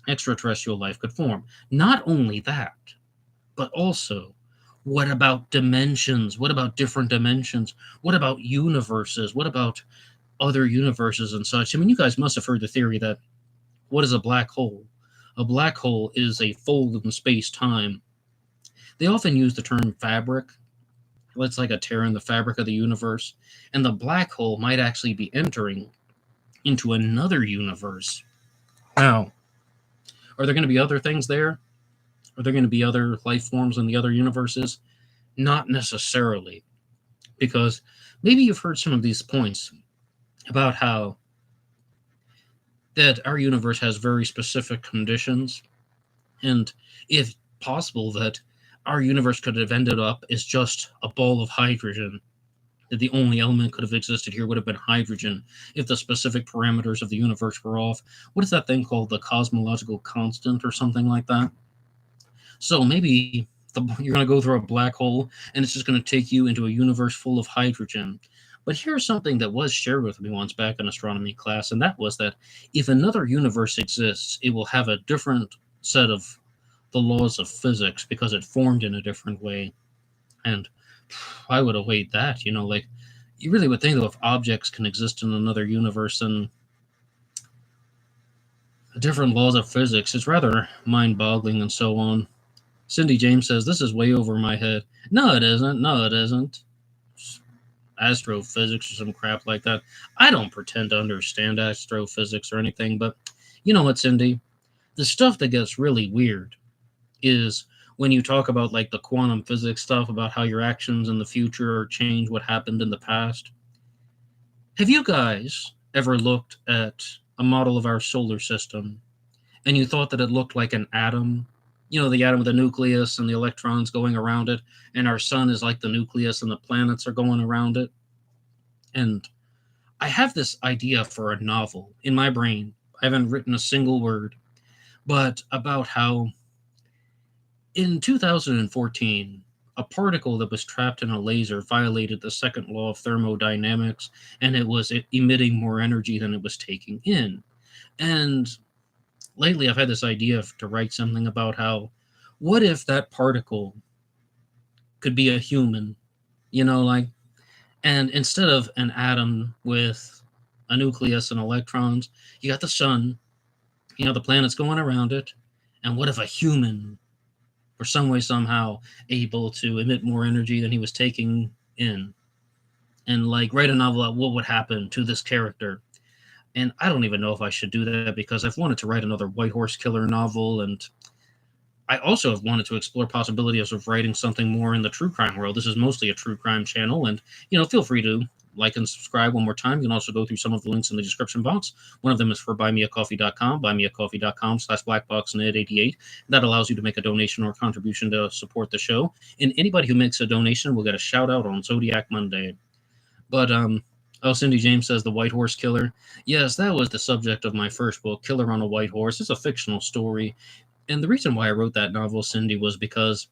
extraterrestrial life could form. Not only that, but also, what about dimensions? What about different dimensions? What about universes? What about other universes and such? I mean, you guys must have heard the theory that what is a black hole? A black hole is a fold in space-time. They often use the term fabric. It's like a tear in the fabric of the universe. And the black hole might actually be entering into another universe. Now, are there going to be other things there? Are there going to be other life forms in the other universes? Not necessarily. Because maybe you've heard some of these points about how that our universe has very specific conditions, and if possible, that our universe could have ended up as just a ball of hydrogen, that the only element could have existed here would have been hydrogen if the specific parameters of the universe were off. What is that thing called? The cosmological constant or something like that? So maybe you're going to go through a black hole and it's just going to take you into a universe full of hydrogen. But here's something that was shared with me once back in astronomy class, and that was that if another universe exists, it will have a different set of the laws of physics because it formed in a different way. And I would await that, like you really would think that if objects can exist in another universe and different laws of physics, it's rather mind boggling and so on. Cindy James says, "This is way over my head." No, it isn't. No, it isn't. Astrophysics or some crap like that. I don't pretend to understand astrophysics or anything, but you know what, Cindy? The stuff that gets really weird is when you talk about like the quantum physics stuff about how your actions in the future change what happened in the past. Have you guys ever looked at a model of our solar system and you thought that it looked like an atom? The atom with the nucleus and the electrons going around it, and our sun is like the nucleus and the planets are going around it. And I have this idea for a novel in my brain. I haven't written a single word, but about how in 2014, a particle that was trapped in a laser violated the second law of thermodynamics, and it was emitting more energy than it was taking in. And lately, I've had this idea to write something about how, what if that particle could be a human, like, and instead of an atom with a nucleus and electrons, you got the sun, the planets going around it, and what if a human or some way somehow able to emit more energy than he was taking in, and like write a novel about what would happen to this character. And I don't even know if I should do that because I've wanted to write another White Horse Killer novel, and I also have wanted to explore possibilities of writing something more in the true crime world. This is mostly a true crime channel, and feel free to like and subscribe one more time. You can also go through some of the links in the description box. One of them is for buymeacoffee.com, buymeacoffee.com/blackboxnet88. That allows you to make a donation or contribution to support the show. And anybody who makes a donation will get a shout out on Zodiac Monday. But Cindy James says The White Horse Killer. Yes, that was the subject of my first book, Killer on a White Horse. It's a fictional story. And the reason why I wrote that novel, Cindy, was because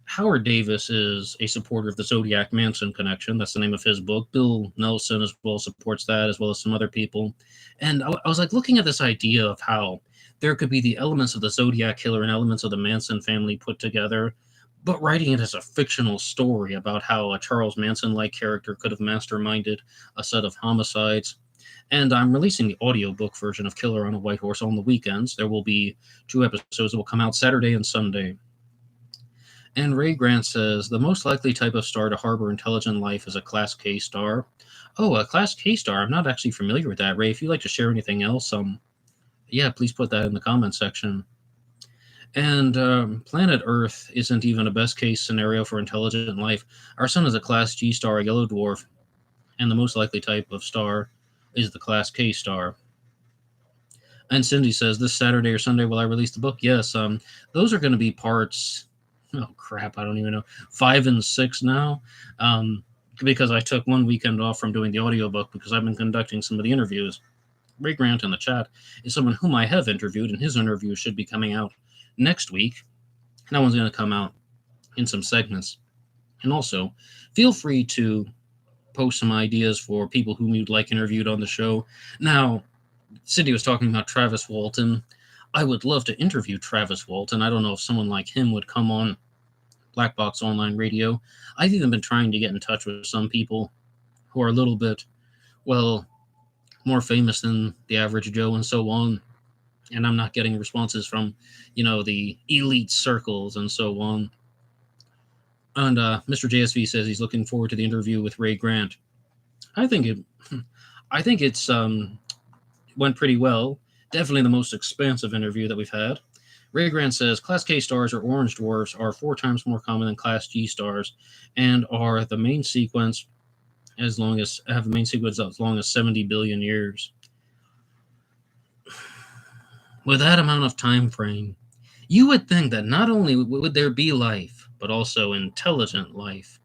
Howard Davis is a supporter of the Zodiac Manson connection. That's the name of his book. Bill Nelson as well supports that, as well as some other people. And I was like looking at this idea of how there could be the elements of the Zodiac Killer and elements of the Manson family put together, but writing it as a fictional story about how a Charles Manson-like character could have masterminded a set of homicides. And I'm releasing the audiobook version of Killer on a White Horse on the weekends. There will be 2 episodes that will come out Saturday and Sunday. And Ray Grant says, the most likely type of star to harbor intelligent life is a Class K star. Oh, a Class K star. I'm not actually familiar with that, Ray. If you'd like to share anything else, yeah, please put that in the comment section. And planet Earth isn't even a best-case scenario for intelligent life. Our sun is a Class G star, a yellow dwarf, and the most likely type of star is the Class K star. And Cindy says, this Saturday or Sunday will I release the book? Yes, those are going to be parts... Oh, crap, I don't even know. 5 and 6 now, because I took 1 weekend off from doing the audiobook because I've been conducting some of the interviews. Ray Grant in the chat is someone whom I have interviewed, and his interview should be coming out next week. That one's going to come out in some segments. And also, feel free to post some ideas for people whom you'd like interviewed on the show. Now, Cindy was talking about Travis Walton. I would love to interview Travis Walton. I don't know if someone like him would come on Black Box Online Radio. I've even been trying to get in touch with some people who are a little bit, well, more famous than the average Joe and so on. And I'm not getting responses from, the elite circles and so on. And Mr. JSV says he's looking forward to the interview with Ray Grant. I think it's went pretty well. Definitely the most expansive interview that we've had. Ray Grant says Class K stars or orange dwarfs are 4 times more common than Class G stars and are the main sequence as long as have a main sequence as long as 70 billion years. With that amount of time frame, you would think that not only would there be life, but also intelligent life.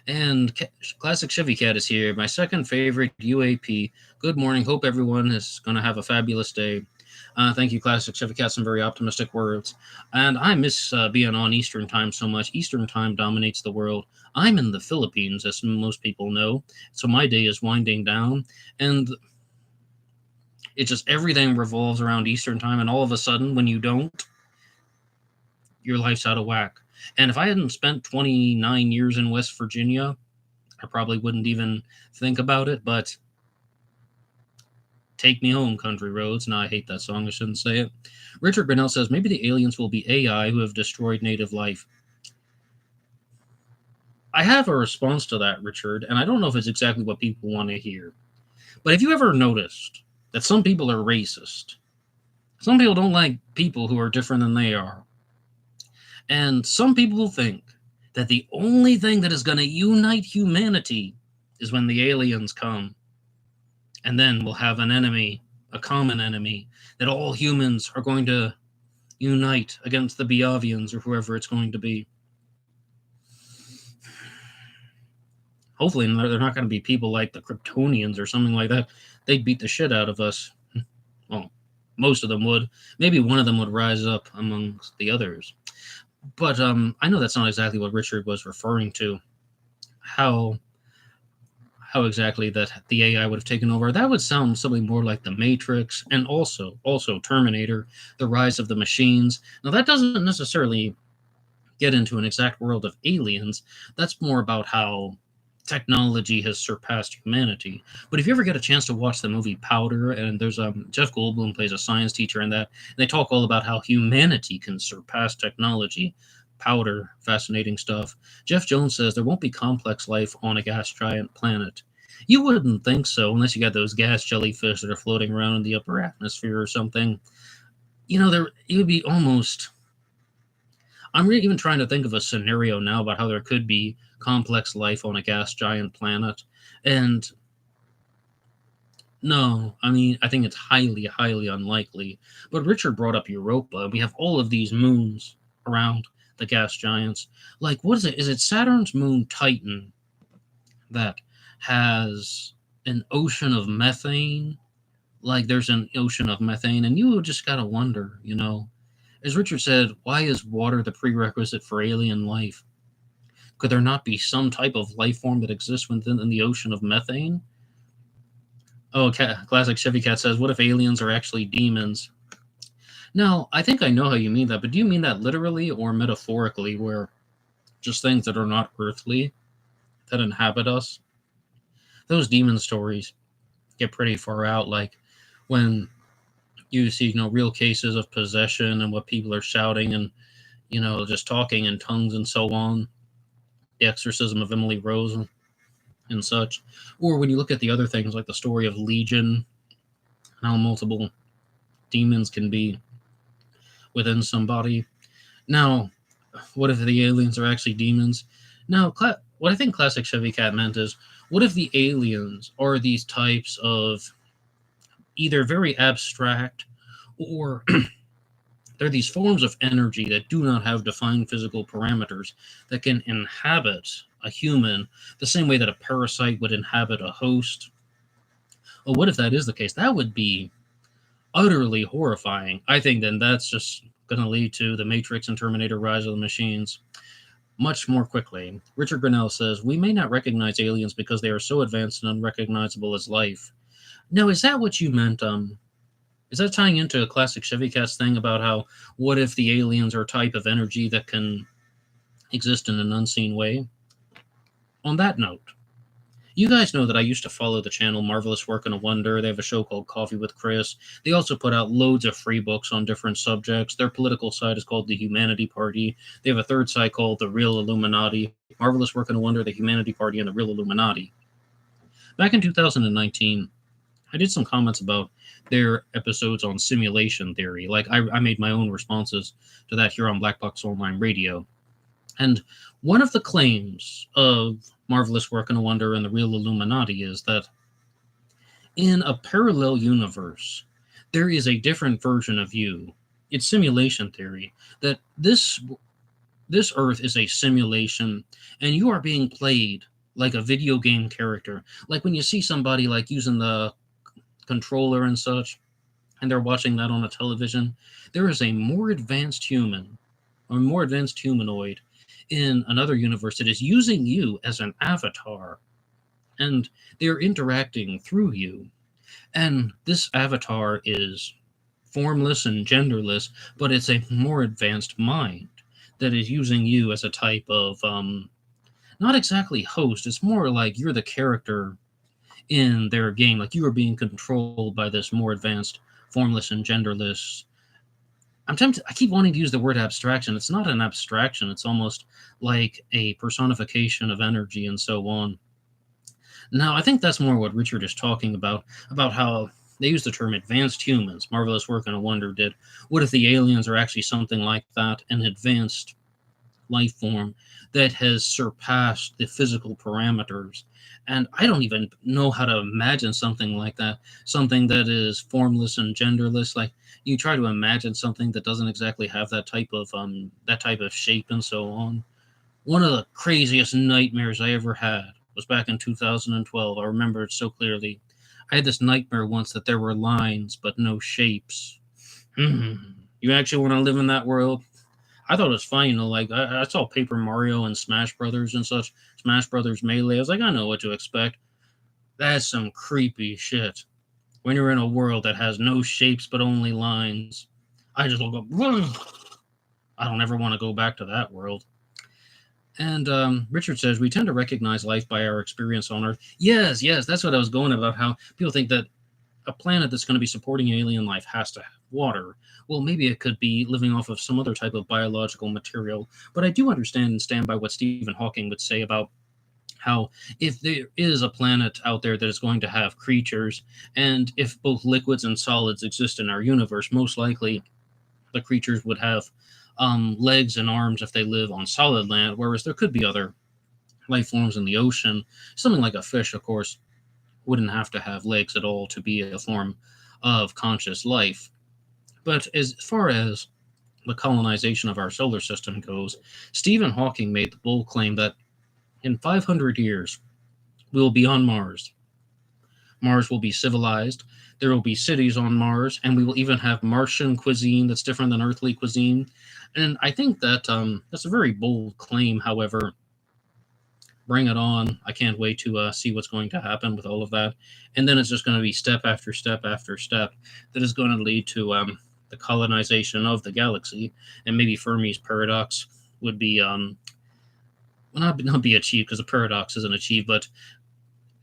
And Classic Chevy Cat is here, my second favorite UAP. Good morning. Hope everyone is going to have a fabulous day. Thank you, Classic Chevy Cat. Some very optimistic words. And I miss being on Eastern Time so much. Eastern Time dominates the world. I'm in the Philippines, as most people know. So my day is winding down. And it's just everything revolves around Eastern Time. And all of a sudden, when you don't, your life's out of whack. And if I hadn't spent 29 years in West Virginia, I probably wouldn't even think about it, but take me home, country roads. Now, I hate that song. I shouldn't say it. Richard Grinnell says, maybe the aliens will be AI who have destroyed native life. I have a response to that, Richard, and I don't know if it's exactly what people want to hear. But have you ever noticed that some people are racist? Some people don't like people who are different than they are. And some people think that the only thing that is going to unite humanity is when the aliens come. And then we'll have an enemy, a common enemy, that all humans are going to unite against the Biavians or whoever it's going to be. Hopefully they're not going to be people like the Kryptonians or something like that. They'd beat the shit out of us. Well, most of them would. Maybe one of them would rise up amongst the others. But I know that's not exactly what Richard was referring to. How exactly that the AI would have taken over. That would sound something more like The Matrix and also Terminator, The Rise of the Machines. Now, that doesn't necessarily get into an exact world of aliens. That's more about how technology has surpassed humanity. But if you ever get a chance to watch the movie Powder, and there's Jeff Goldblum plays a science teacher in that, and they talk all about how humanity can surpass technology. Powder, fascinating stuff. Jeff Jones says there won't be complex life on a gas giant planet. You wouldn't think so unless you got those gas jellyfish that are floating around in the upper atmosphere or something. You know, it would be almost... I'm really even trying to think of a scenario now about how there could be complex life on a gas giant planet. And no, I mean, I think it's highly, highly unlikely. But Richard brought up Europa. We have all of these moons around the gas giants. Like, what is it? Is it Saturn's moon Titan that has an ocean of methane? Like, there's an ocean of methane, and you just gotta wonder, you know. As Richard said, why is water the prerequisite for alien life? Could there not be some type of life form that exists within the ocean of methane? Oh, Classic Chevy Cat says, what if aliens are actually demons? Now, I think I know how you mean that, but do you mean that literally or metaphorically, where just things that are not earthly that inhabit us? Those demon stories get pretty far out, like when you see, real cases of possession and what people are shouting and, just talking in tongues and so on. The exorcism of Emily Rose and such. Or when you look at the other things like the story of Legion, how multiple demons can be within somebody. Now, what if the aliens are actually demons? Now, what I think Classic Chevy Cat meant is, what if the aliens are these types of either very abstract or they're these forms of energy that do not have defined physical parameters that can inhabit a human the same way that a parasite would inhabit a host? Well, what if that is the case? That would be utterly horrifying. I think then that's just going to lead to The Matrix and Terminator Rise of the Machines much more quickly. Richard Grinnell says, we may not recognize aliens because they are so advanced and unrecognizable as life. Now, is that what you meant? Is that tying into a Classic Chevy Cat's thing about how, what if the aliens are a type of energy that can exist in an unseen way? On that note, you guys know that I used to follow the channel Marvelous Work and a Wonder. They have a show called Coffee with Chris. They also put out loads of free books on different subjects. Their political side is called The Humanity Party. They have a third side called The Real Illuminati. Marvelous Work and a Wonder, The Humanity Party, and The Real Illuminati. Back in 2019, I did some comments about their episodes on simulation theory. Like, I made my own responses to that here on BlackBoxOnlineRadio. And one of the claims of marvelous work and a wonder and the real Illuminati is that in a parallel universe, there is a different version of you. It's simulation theory that this Earth is a simulation, and you are being played like a video game character. Like when you see somebody like using the controller and such, and they're watching that on a television, there is a more advanced human, or more advanced humanoid in another universe that is using you as an avatar, and they're interacting through you. And this avatar is formless and genderless, but it's a more advanced mind that is using you as a type of not exactly host. It's more like you're the character in their game, like you are being controlled by this more advanced, formless and genderless. I'm tempted. I keep wanting to use the word abstraction. It's not an abstraction. It's almost like a personification of energy and so on. Now, I think that's more what Richard is talking about how they use the term advanced humans. Marvelous work and a wonder did. What if the aliens are actually something like that, an advanced life form that has surpassed the physical parameters? And I don't even know how to imagine something like that, something that is formless and genderless. Like you try to imagine something that doesn't exactly have that type of shape and so on. One of the craziest nightmares I ever had was back in 2012. I remember it so clearly. I had this nightmare once that there were lines but no shapes. You actually want to live in that world? I thought it was fine, like I saw Paper Mario and Smash Brothers and such, Smash Brothers Melee. I was like, I know what to expect. That's some creepy shit. When you're in a world that has no shapes but only lines, I just look up. I don't ever want to go back to that world. And Richard says, we tend to recognize life by our experience on Earth. Yes, that's what I was going about, how people think that a planet that's going to be supporting alien life has to have water. Well, maybe it could be living off of some other type of biological material. But I do understand and stand by what Stephen Hawking would say about how if there is a planet out there that is going to have creatures, and if both liquids and solids exist in our universe, most likely the creatures would have legs and arms if they live on solid land, whereas there could be other life forms in the ocean. Something like a fish, of course, wouldn't have to have legs at all to be a form of conscious life. But as far as the colonization of our solar system goes, Stephen Hawking made the bold claim that in 500 years, we will be on Mars. Mars will be civilized. There will be cities on Mars, and we will even have Martian cuisine that's different than earthly cuisine. And I think that that's a very bold claim. However, bring it on. I can't wait to see what's going to happen with all of that. And then it's just going to be step after step after step that is going to lead to the colonization of the galaxy. And maybe Fermi's paradox would be, not be achieved, because the paradox isn't achieved, but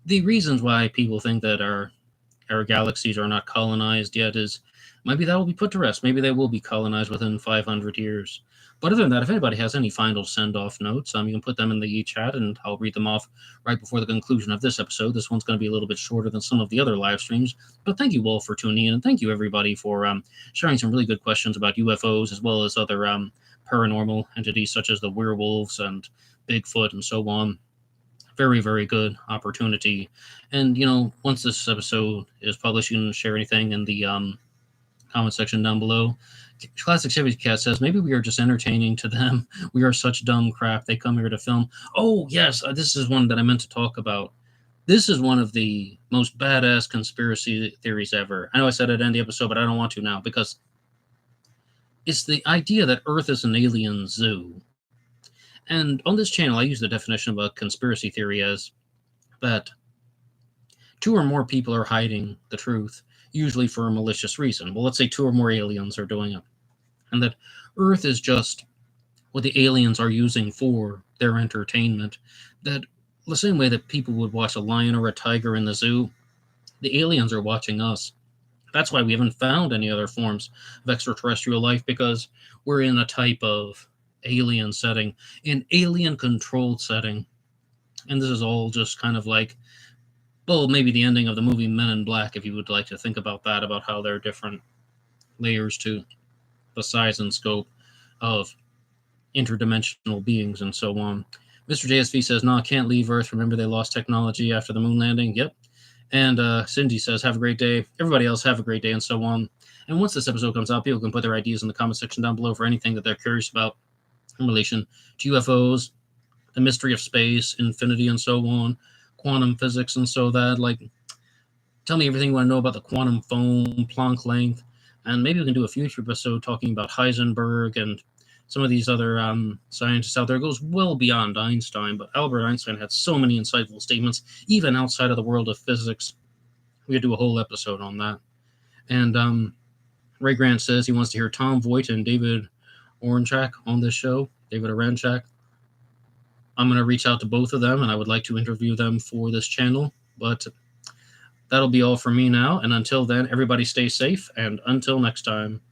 the reasons why people think that our galaxies are not colonized yet is maybe that will be put to rest. Maybe they will be colonized within 500 years. But other than that, if anybody has any final send-off notes, you can put them in the chat, and I'll read them off right before the conclusion of this episode. This one's going to be a little bit shorter than some of the other live streams, but thank you all for tuning in, and thank you everybody for sharing some really good questions about UFOs, as well as other paranormal entities such as the werewolves and Bigfoot and so on. Very, very good opportunity. And, once this episode is published, you can share anything in the comment section down below. Classic Chevy Cat says, maybe we are just entertaining to them. We are such dumb crap. They come here to film. Oh, yes, this is one that I meant to talk about. This is one of the most badass conspiracy theories ever. I know I said it at the end of the episode, but I don't want to now, because it's the idea that Earth is an alien zoo. And on this channel, I use the definition of a conspiracy theory as that two or more people are hiding the truth, usually for a malicious reason. Well, let's say two or more aliens are doing it. And that Earth is just what the aliens are using for their entertainment. That the same way that people would watch a lion or a tiger in the zoo, the aliens are watching us. That's why we haven't found any other forms of extraterrestrial life, because we're in a type of alien setting, an alien-controlled setting. And this is all just kind of like, well, maybe the ending of the movie Men in Black, if you would like to think about that, about how there are different layers to the size and scope of interdimensional beings and so on. Mr. JSV says, nah, can't leave Earth. Remember they lost technology after the moon landing? Yep. And Cindy says, have a great day. Everybody else, have a great day, and so on. And once this episode comes out, people can put their ideas in the comment section down below for anything that they're curious about in relation to UFOs, the mystery of space, infinity, and so on, quantum physics, and so that. Like, tell me everything you want to know about the quantum foam, Planck length, and maybe we can do a future episode talking about Heisenberg and some of these other scientists out there. It goes well beyond Einstein, but Albert Einstein had so many insightful statements, even outside of the world of physics. We could do a whole episode on that. And Ray Grant says he wants to hear Tom Voigt and David Oranchak on this show. David Oranchak. I'm going to reach out to both of them, and I would like to interview them for this channel. But that'll be all for me now. And until then, everybody stay safe. And until next time.